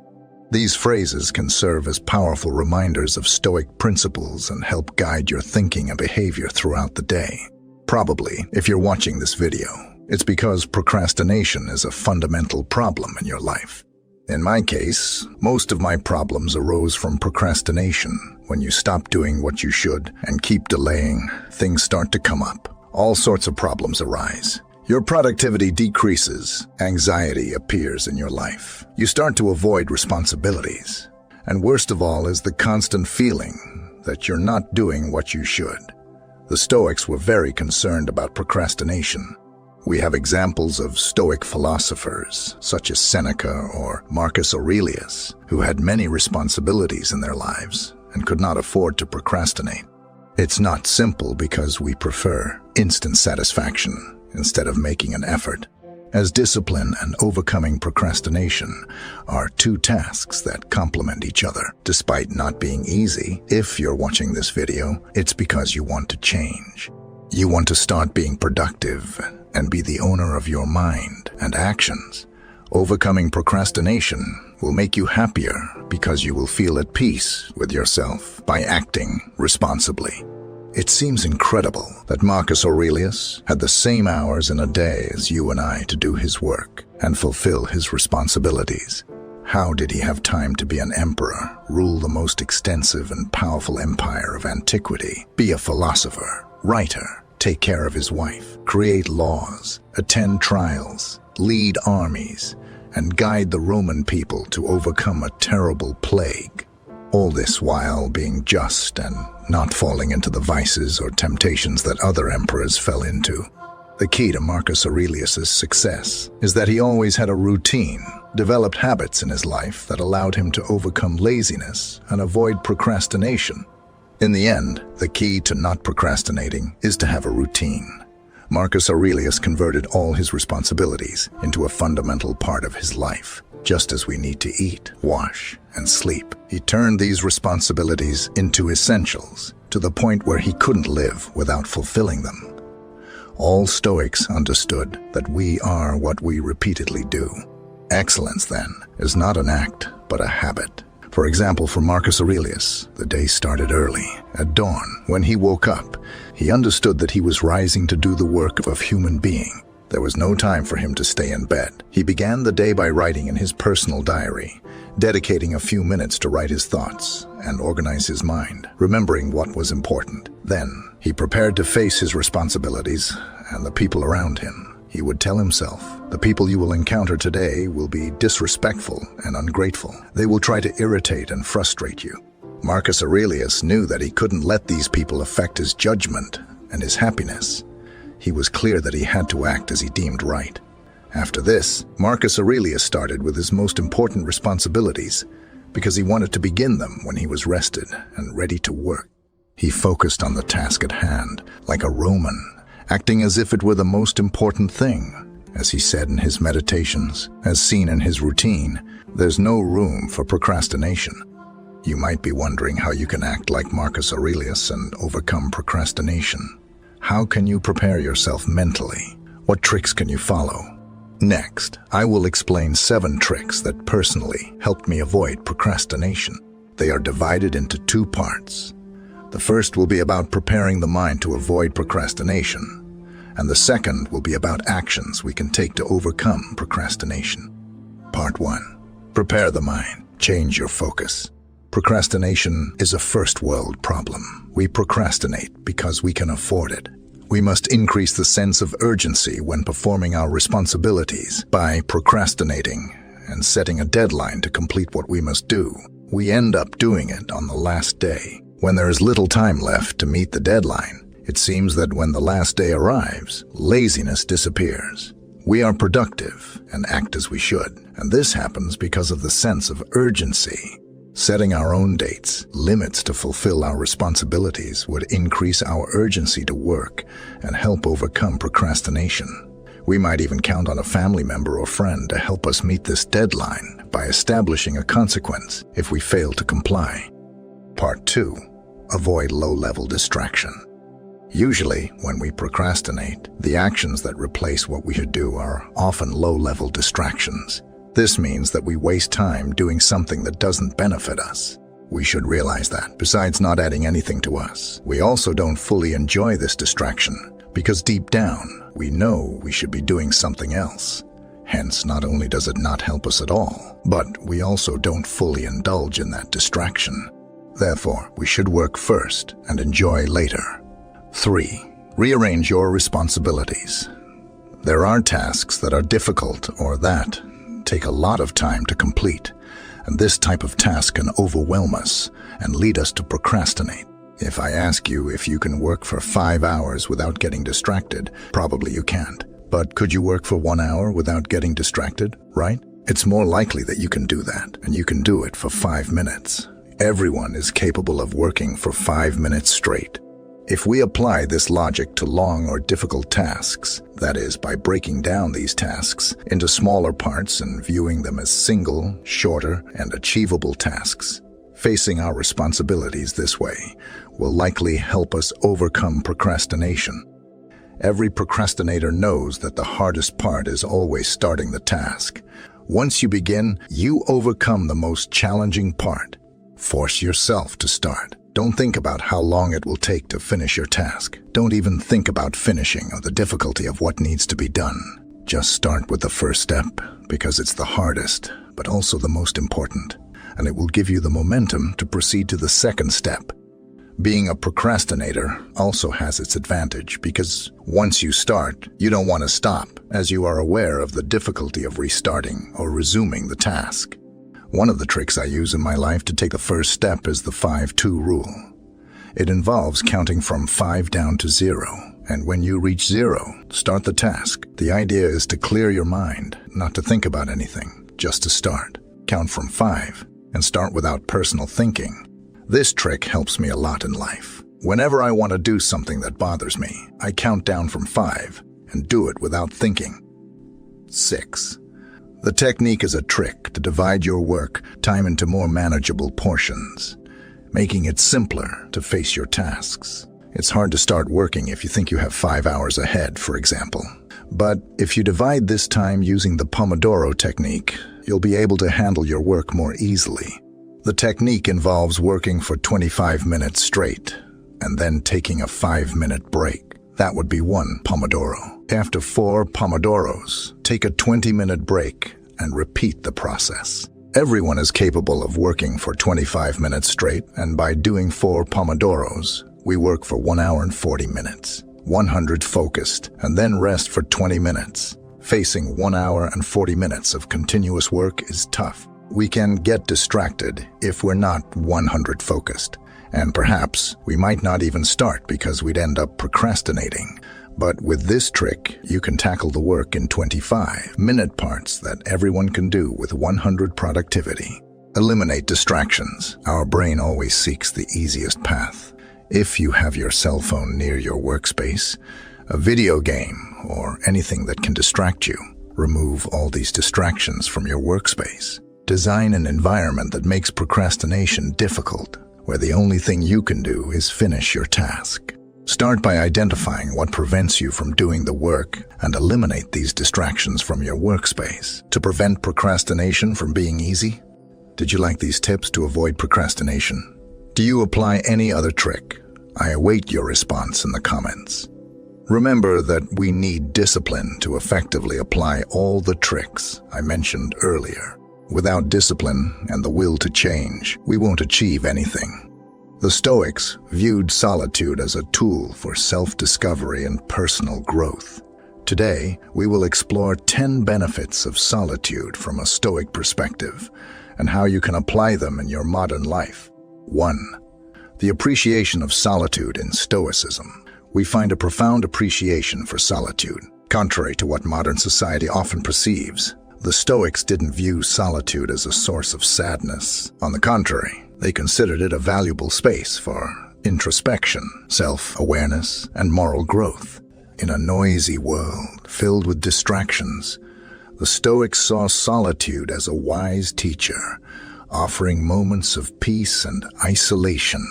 These phrases can serve as powerful reminders of Stoic principles and help guide your thinking and behavior throughout the day. Probably, if you're watching this video, it's because procrastination is a fundamental problem in your life. In my case, most of my problems arose from procrastination. When you stop doing what you should and keep delaying, things start to come up. All sorts of problems arise. Your productivity decreases, anxiety appears in your life. You start to avoid responsibilities. And worst of all is the constant feeling that you're not doing what you should. The Stoics were very concerned about procrastination. We have examples of Stoic philosophers, such as Seneca or Marcus Aurelius, who had many responsibilities in their lives and could not afford to procrastinate. It's not simple because we prefer instant satisfaction instead of making an effort, as discipline and overcoming procrastination are two tasks that complement each other. Despite not being easy, if you're watching this video, it's because you want to change. You want to start being productive and be the owner of your mind and actions. Overcoming procrastination will make you happier because you will feel at peace with yourself by acting responsibly. It seems incredible that Marcus Aurelius had the same hours in a day as you and I to do his work and fulfill his responsibilities. How did he have time to be an emperor, rule the most extensive and powerful empire of antiquity, be a philosopher, writer, take care of his wife, create laws, attend trials, lead armies, and guide the Roman people to overcome a terrible plague? All this while being just and not falling into the vices or temptations that other emperors fell into. The key to Marcus Aurelius' success is that he always had a routine, developed habits in his life that allowed him to overcome laziness and avoid procrastination. In the end, the key to not procrastinating is to have a routine. Marcus Aurelius converted all his responsibilities into a fundamental part of his life. Just as we need to eat, wash, and sleep, he turned these responsibilities into essentials, to the point where he couldn't live without fulfilling them. All Stoics understood that we are what we repeatedly do. Excellence, then, is not an act, but a habit. For example, for Marcus Aurelius, the day started early. At dawn, when he woke up, he understood that he was rising to do the work of a human being. There was no time for him to stay in bed. He began the day by writing in his personal diary, dedicating a few minutes to write his thoughts and organize his mind, remembering what was important. Then, he prepared to face his responsibilities and the people around him. He would tell himself, the people you will encounter today will be disrespectful and ungrateful. They will try to irritate and frustrate you. Marcus Aurelius knew that he couldn't let these people affect his judgment and his happiness. He was clear that he had to act as he deemed right. After this, Marcus Aurelius started with his most important responsibilities because he wanted to begin them when he was rested and ready to work. He focused on the task at hand, like a Roman, acting as if it were the most important thing. As he said in his meditations, as seen in his routine, there's no room for procrastination. You might be wondering how you can act like Marcus Aurelius and overcome procrastination. How can you prepare yourself mentally? What tricks can you follow? Next, I will explain 7 tricks that personally helped me avoid procrastination. They are divided into 2 parts. The first will be about preparing the mind to avoid procrastination, and the second will be about actions we can take to overcome procrastination. Part 1. Prepare the mind. Change your focus. Procrastination is a first-world problem. We procrastinate because we can afford it. We must increase the sense of urgency when performing our responsibilities. By procrastinating and setting a deadline to complete what we must do, we end up doing it on the last day. When there is little time left to meet the deadline, it seems that when the last day arrives, laziness disappears. We are productive and act as we should, and this happens because of the sense of urgency. Setting our own dates, limits to fulfill our responsibilities would increase our urgency to work and help overcome procrastination. We might even count on a family member or friend to help us meet this deadline by establishing a consequence if we fail to comply. Part 2. Avoid low-level distraction. Usually, when we procrastinate, the actions that replace what we should do are often low-level distractions. This means that we waste time doing something that doesn't benefit us. We should realize that, besides not adding anything to us, we also don't fully enjoy this distraction, because deep down, we know we should be doing something else. Hence, not only does it not help us at all, but we also don't fully indulge in that distraction. Therefore, we should work first and enjoy later. 3. Rearrange your responsibilities. There are tasks that are difficult or that take a lot of time to complete, and this type of task can overwhelm us and lead us to procrastinate. If I ask you if you can work for 5 hours without getting distracted, probably you can't. But could you work for 1 hour without getting distracted, right? It's more likely that you can do that, and you can do it for 5 minutes. Everyone is capable of working for 5 minutes straight. If we apply this logic to long or difficult tasks, that is, by breaking down these tasks into smaller parts and viewing them as single, shorter, and achievable tasks, facing our responsibilities this way will likely help us overcome procrastination. Every procrastinator knows that the hardest part is always starting the task. Once you begin, you overcome the most challenging part. Force yourself to start. Don't think about how long it will take to finish your task. Don't even think about finishing or the difficulty of what needs to be done. Just start with the first step, because it's the hardest, but also the most important, and it will give you the momentum to proceed to the second step. Being a procrastinator also has its advantage, because once you start, you don't want to stop, as you are aware of the difficulty of restarting or resuming the task. One of the tricks I use in my life to take the first step is the 5-2 rule. It involves counting from 5 down to 0, and when you reach 0, start the task. The idea is to clear your mind, not to think about anything, just to start. Count from 5, and start without personal thinking. This trick helps me a lot in life. Whenever I want to do something that bothers me, I count down from 5 and do it without thinking. 6. The technique is a trick to divide your work time into more manageable portions, making it simpler to face your tasks. It's hard to start working if you think you have 5 hours ahead, for example. But if you divide this time using the Pomodoro technique, you'll be able to handle your work more easily. The technique involves working for 25 minutes straight, and then taking a 5-minute break. That would be 1 Pomodoro. After 4 Pomodoros, take a 20-minute break and repeat the process. Everyone is capable of working for 25 minutes straight, and by doing 4 Pomodoros, we work for 1 hour and 40 minutes. 100 focused, and then rest for 20 minutes. Facing 1 hour and 40 minutes of continuous work is tough. We can get distracted if we're not 100 focused. And perhaps we might not even start because we'd end up procrastinating. But with this trick, you can tackle the work in 25-minute parts that everyone can do with 100 productivity. Eliminate distractions. Our brain always seeks the easiest path. If you have your cell phone near your workspace, a video game, or anything that can distract you, remove all these distractions from your workspace. Design an environment that makes procrastination difficult, where the only thing you can do is finish your task. Start by identifying what prevents you from doing the work and eliminate these distractions from your workspace to prevent procrastination from being easy. Did you like these tips to avoid procrastination? Do you apply any other trick? I await your response in the comments. Remember that we need discipline to effectively apply all the tricks I mentioned earlier. Without discipline and the will to change, we won't achieve anything. The Stoics viewed solitude as a tool for self-discovery and personal growth. Today, we will explore 10 benefits of solitude from a Stoic perspective and how you can apply them in your modern life. 1. The appreciation of solitude in Stoicism. We find a profound appreciation for solitude. Contrary to what modern society often perceives, the Stoics didn't view solitude as a source of sadness. On the contrary, they considered it a valuable space for introspection, self-awareness, and moral growth. In a noisy world filled with distractions, the Stoics saw solitude as a wise teacher, offering moments of peace and isolation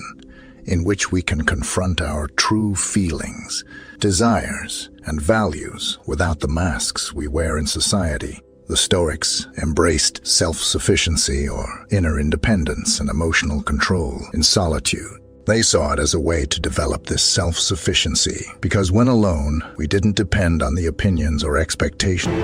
in which we can confront our true feelings, desires, and values without the masks we wear in society. The Stoics embraced self-sufficiency or inner independence and emotional control in solitude. They saw it as a way to develop this self-sufficiency because when alone, we didn't depend on the opinions or expectations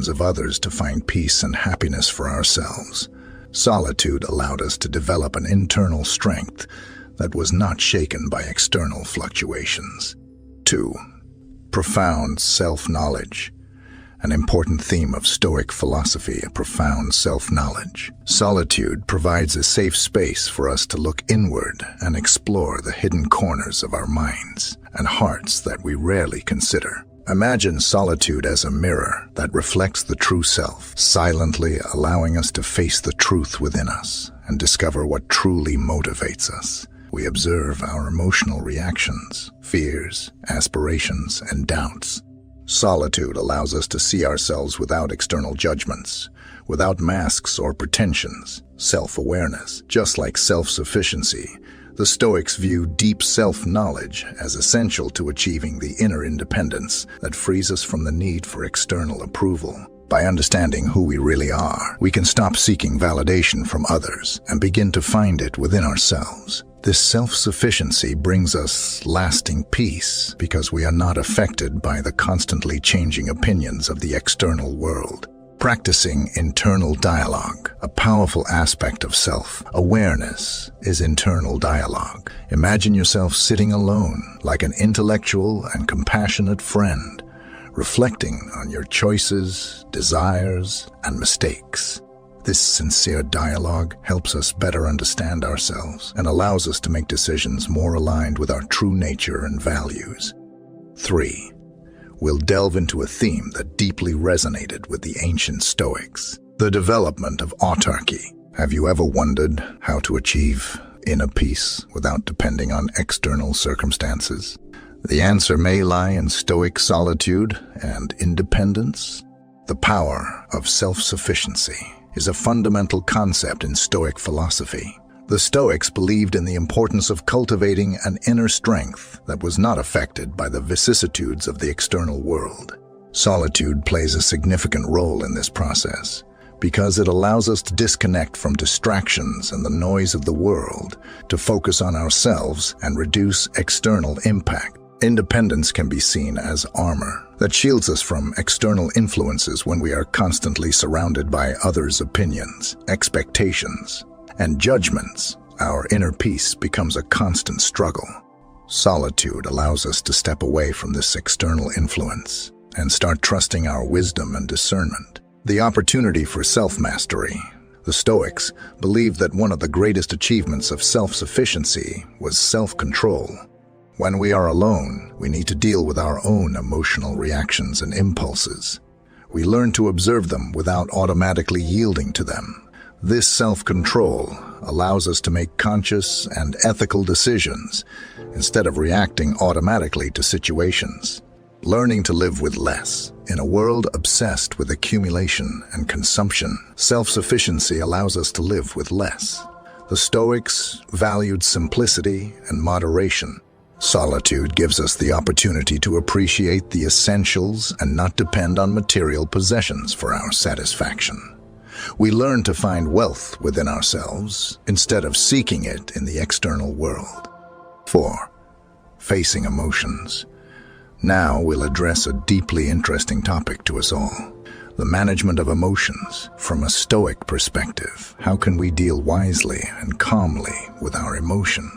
of others to find peace and happiness for ourselves. Solitude allowed us to develop an internal strength that was not shaken by external fluctuations. 2. Profound self-knowledge. An important theme of Stoic philosophy, a profound self-knowledge. Solitude provides a safe space for us to look inward and explore the hidden corners of our minds and hearts that we rarely consider. Imagine solitude as a mirror that reflects the true self, silently allowing us to face the truth within us and discover what truly motivates us. We observe our emotional reactions, fears, aspirations, and doubts. Solitude allows us to see ourselves without external judgments, without masks or pretensions. Self-awareness, just like self-sufficiency, the Stoics view deep self-knowledge as essential to achieving the inner independence that frees us from the need for external approval. By understanding who we really are, we can stop seeking validation from others and begin to find it within ourselves. This self-sufficiency brings us lasting peace because we are not affected by the constantly changing opinions of the external world. Practicing internal dialogue. A powerful aspect of self-awareness is internal dialogue. Imagine yourself sitting alone, like an intellectual and compassionate friend, reflecting on your choices, desires, and mistakes. This sincere dialogue helps us better understand ourselves and allows us to make decisions more aligned with our true nature and values. 3. We'll delve into a theme that deeply resonated with the ancient Stoics, the development of autarky. Have you ever wondered how to achieve inner peace without depending on external circumstances? The answer may lie in Stoic solitude and independence. The power of self-sufficiency is a fundamental concept in Stoic philosophy. The Stoics believed in the importance of cultivating an inner strength that was not affected by the vicissitudes of the external world. Solitude plays a significant role in this process because it allows us to disconnect from distractions and the noise of the world to focus on ourselves and reduce external impact. Independence can be seen as armor that shields us from external influences when we are constantly surrounded by others' opinions, expectations, and judgments. Our inner peace becomes a constant struggle. Solitude allows us to step away from this external influence and start trusting our wisdom and discernment. The opportunity for self-mastery. The Stoics believed that one of the greatest achievements of self-sufficiency was self-control. When we are alone, we need to deal with our own emotional reactions and impulses. We learn to observe them without automatically yielding to them. This self-control allows us to make conscious and ethical decisions instead of reacting automatically to situations. Learning to live with less. In a world obsessed with accumulation and consumption, self-sufficiency allows us to live with less. The Stoics valued simplicity and moderation. Solitude gives us the opportunity to appreciate the essentials and not depend on material possessions for our satisfaction. We learn to find wealth within ourselves instead of seeking it in the external world. 4. Facing emotions. Now we'll address a deeply interesting topic to us all: the management of emotions. From a Stoic perspective, how can we deal wisely and calmly with our emotion?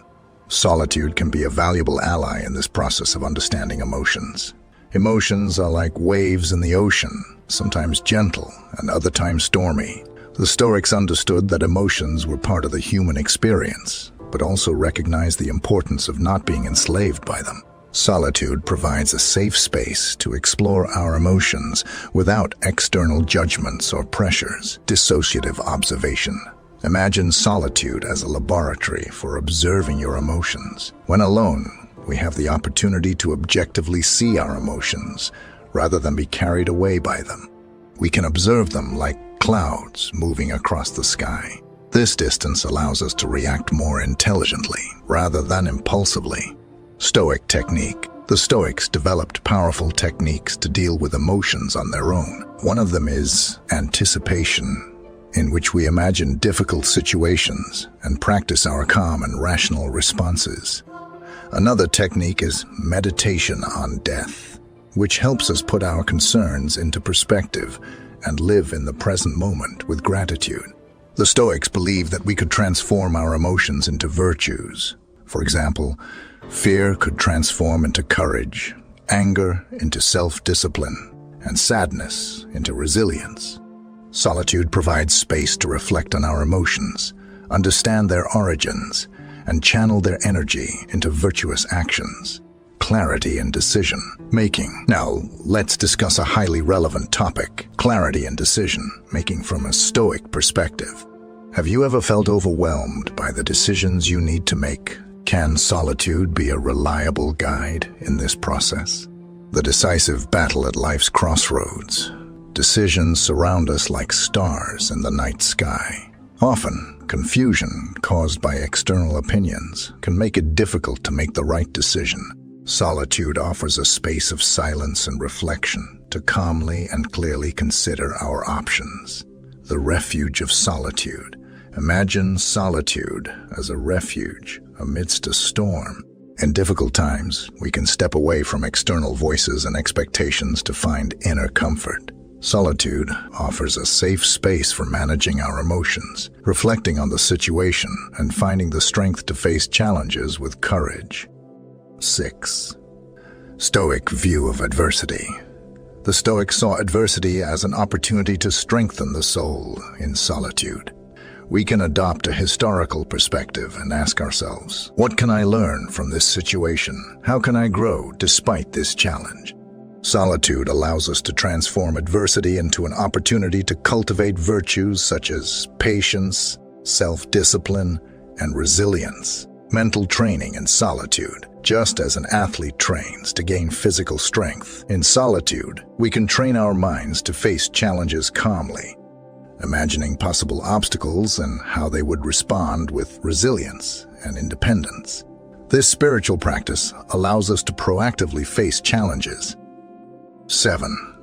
Solitude can be a valuable ally in this process of understanding emotions. Emotions are like waves in the ocean, sometimes gentle and other times stormy. The Stoics understood that emotions were part of the human experience, but also recognized the importance of not being enslaved by them. Solitude provides a safe space to explore our emotions without external judgments or pressures. Dissociative observation. Imagine solitude as a laboratory for observing your emotions. When alone, we have the opportunity to objectively see our emotions rather than be carried away by them. We can observe them like clouds moving across the sky. This distance allows us to react more intelligently rather than impulsively. Stoic technique. The Stoics developed powerful techniques to deal with emotions on their own. One of them is anticipation, in which we imagine difficult situations and practice our calm and rational responses. Another technique is meditation on death, which helps us put our concerns into perspective and live in the present moment with gratitude. The Stoics believed that we could transform our emotions into virtues. For example, fear could transform into courage, anger into self-discipline, and sadness into resilience. Solitude provides space to reflect on our emotions, understand their origins, and channel their energy into virtuous actions, clarity and decision-making. Now, let's discuss a highly relevant topic: clarity and decision-making from a Stoic perspective. Have you ever felt overwhelmed by the decisions you need to make? Can solitude be a reliable guide in this process? The decisive battle at life's crossroads. Decisions surround us like stars in the night sky. Often, confusion caused by external opinions can make it difficult to make the right decision. Solitude offers a space of silence and reflection to calmly and clearly consider our options. The refuge of solitude. Imagine solitude as a refuge amidst a storm. In difficult times, we can step away from external voices and expectations to find inner comfort. Solitude offers a safe space for managing our emotions, reflecting on the situation, and finding the strength to face challenges with courage. 6. Stoic view of adversity. The Stoics saw adversity as an opportunity to strengthen the soul in solitude. We can adopt a historical perspective and ask ourselves, what can I learn from this situation? How can I grow despite this challenge? Solitude allows us to transform adversity into an opportunity to cultivate virtues such as patience, self-discipline, and resilience. Mental training in solitude. Just as an athlete trains to gain physical strength, in solitude, we can train our minds to face challenges calmly, imagining possible obstacles and how they would respond with resilience and independence. This spiritual practice allows us to proactively face challenges. 7.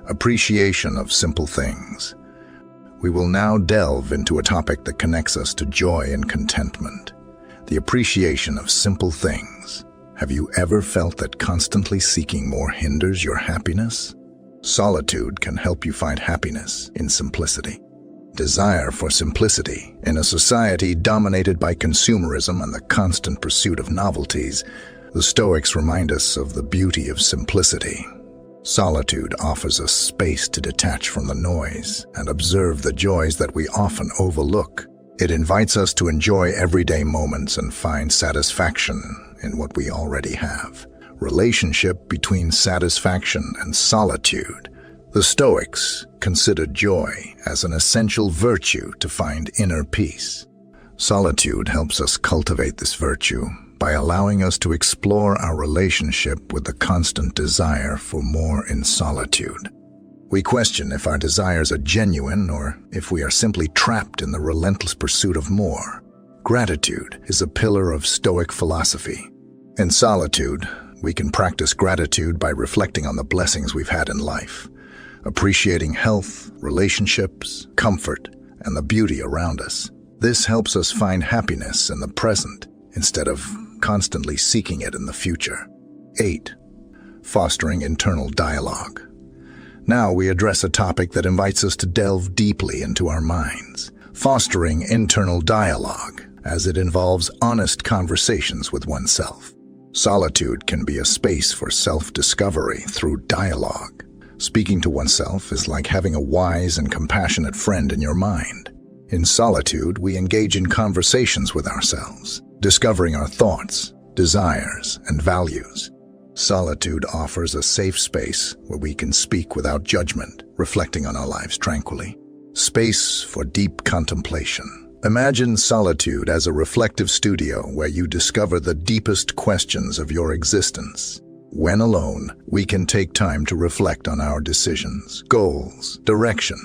Appreciation of simple things. We will now delve into a topic that connects us to joy and contentment: the appreciation of simple things. Have you ever felt that constantly seeking more hinders your happiness? Solitude can help you find happiness in simplicity. Desire for simplicity. In a society dominated by consumerism and the constant pursuit of novelties, the Stoics remind us of the beauty of simplicity. Solitude offers us space to detach from the noise and observe the joys that we often overlook. It invites us to enjoy everyday moments and find satisfaction in what we already have. Relationship between satisfaction and solitude. The Stoics considered joy as an essential virtue to find inner peace. Solitude helps us cultivate this virtue by allowing us to explore our relationship with the constant desire for more in solitude. We question if our desires are genuine or if we are simply trapped in the relentless pursuit of more. Gratitude is a pillar of Stoic philosophy. In solitude, we can practice gratitude by reflecting on the blessings we've had in life, appreciating health, relationships, comfort, and the beauty around us. This helps us find happiness in the present instead of constantly seeking it in the future. 8. Fostering internal dialogue. Now we address a topic that invites us to delve deeply into our minds. Fostering internal dialogue, as it involves honest conversations with oneself. Solitude can be a space for self-discovery through dialogue. Speaking to oneself is like having a wise and compassionate friend in your mind. In solitude, we engage in conversations with ourselves, discovering our thoughts, desires, and values. Solitude offers a safe space where we can speak without judgment, reflecting on our lives tranquilly. Space for deep contemplation. Imagine solitude as a reflective studio where you discover the deepest questions of your existence. When alone, we can take time to reflect on our decisions, goals, direction.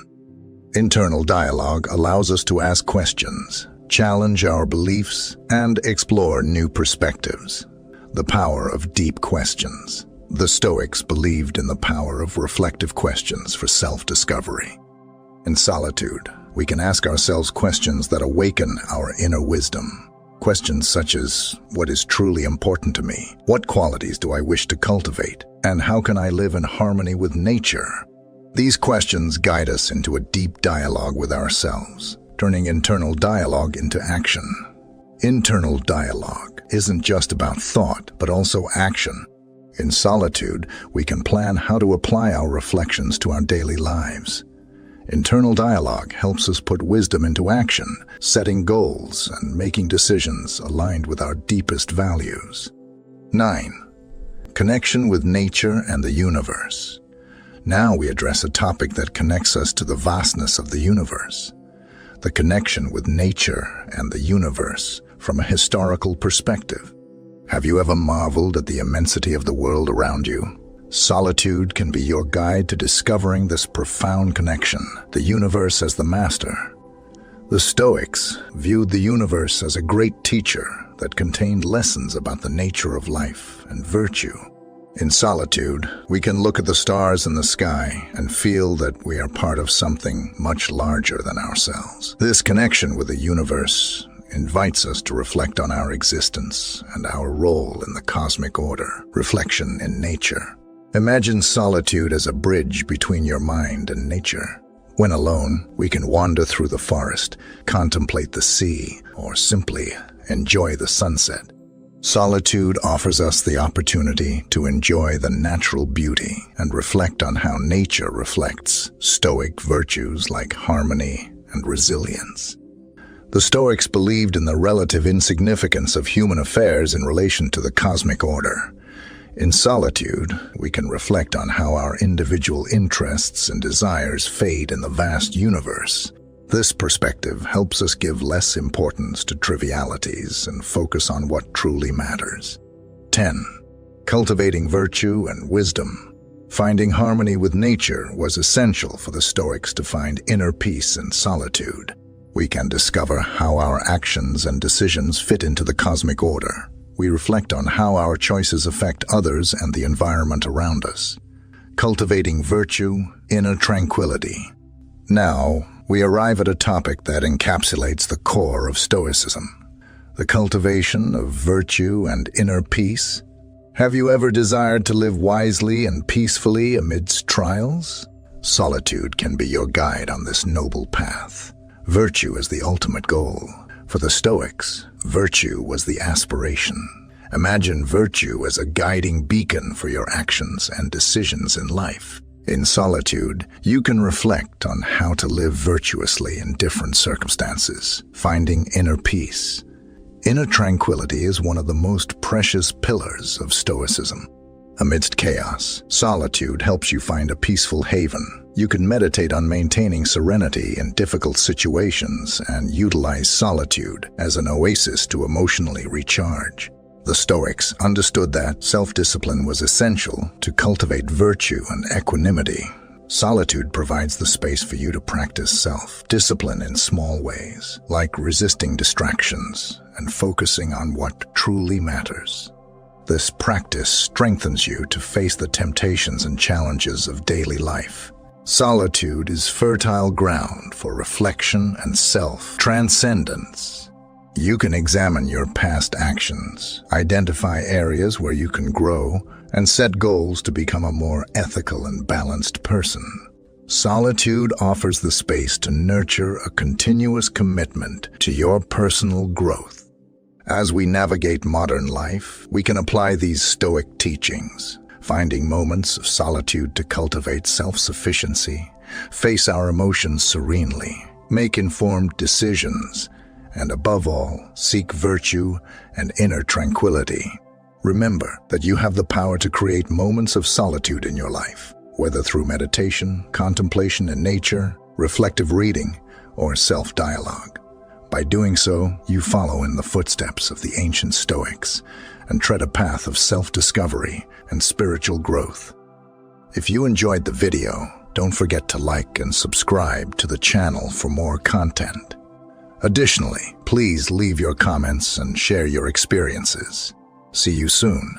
Internal dialogue allows us to ask questions, challenge our beliefs, and explore new perspectives. The power of deep questions. The Stoics believed in the power of reflective questions for self-discovery. In solitude, we can ask ourselves questions that awaken our inner wisdom. Questions such as, what is truly important to me? What qualities do I wish to cultivate? And how can I live in harmony with nature? These questions guide us into a deep dialogue with ourselves, turning internal dialogue into action. Internal dialogue isn't just about thought, but also action. In solitude, we can plan how to apply our reflections to our daily lives. Internal dialogue helps us put wisdom into action, setting goals and making decisions aligned with our deepest values. 9. Connection with nature and the universe. Now we address a topic that connects us to the vastness of the universe. The connection with nature and the universe from a historical perspective. Have you ever marveled at the immensity of the world around you? Solitude can be your guide to discovering this profound connection, the universe as the master. The Stoics viewed the universe as a great teacher that contained lessons about the nature of life and virtue. In solitude, we can look at the stars in the sky and feel that we are part of something much larger than ourselves. This connection with the universe invites us to reflect on our existence and our role in the cosmic order. Reflection in nature. Imagine solitude as a bridge between your mind and nature. When alone, we can wander through the forest, contemplate the sea, or simply enjoy the sunset. Solitude offers us the opportunity to enjoy the natural beauty and reflect on how nature reflects Stoic virtues like harmony and resilience. The Stoics believed in the relative insignificance of human affairs in relation to the cosmic order. In solitude, we can reflect on how our individual interests and desires fade in the vast universe. This perspective helps us give less importance to trivialities and focus on what truly matters. 10. Cultivating virtue and wisdom. Finding harmony with nature was essential for the Stoics to find inner peace in solitude. We can discover how our actions and decisions fit into the cosmic order. We reflect on how our choices affect others and the environment around us. Cultivating virtue, inner tranquility. Now, we arrive at a topic that encapsulates the core of Stoicism, the cultivation of virtue and inner peace. Have you ever desired to live wisely and peacefully amidst trials? Solitude can be your guide on this noble path. Virtue is the ultimate goal. For the Stoics, virtue was the aspiration. Imagine virtue as a guiding beacon for your actions and decisions in life. In solitude, you can reflect on how to live virtuously in different circumstances, finding inner peace. Inner tranquility is one of the most precious pillars of Stoicism. Amidst chaos, solitude helps you find a peaceful haven. You can meditate on maintaining serenity in difficult situations and utilize solitude as an oasis to emotionally recharge. The Stoics understood that self-discipline was essential to cultivate virtue and equanimity. Solitude provides the space for you to practice self-discipline in small ways, like resisting distractions and focusing on what truly matters. This practice strengthens you to face the temptations and challenges of daily life. Solitude is fertile ground for reflection and self-transcendence. You can examine your past actions, identify areas where you can grow, and set goals to become a more ethical and balanced person. Solitude offers the space to nurture a continuous commitment to your personal growth. As we navigate modern life, we can apply these Stoic teachings, finding moments of solitude to cultivate self-sufficiency, face our emotions serenely, make informed decisions, and above all, seek virtue and inner tranquility. Remember that you have the power to create moments of solitude in your life, whether through meditation, contemplation in nature, reflective reading, or self-dialogue. By doing so, you follow in the footsteps of the ancient Stoics and tread a path of self-discovery and spiritual growth. If you enjoyed the video, don't forget to like and subscribe to the channel for more content. Additionally, please leave your comments and share your experiences. See you soon.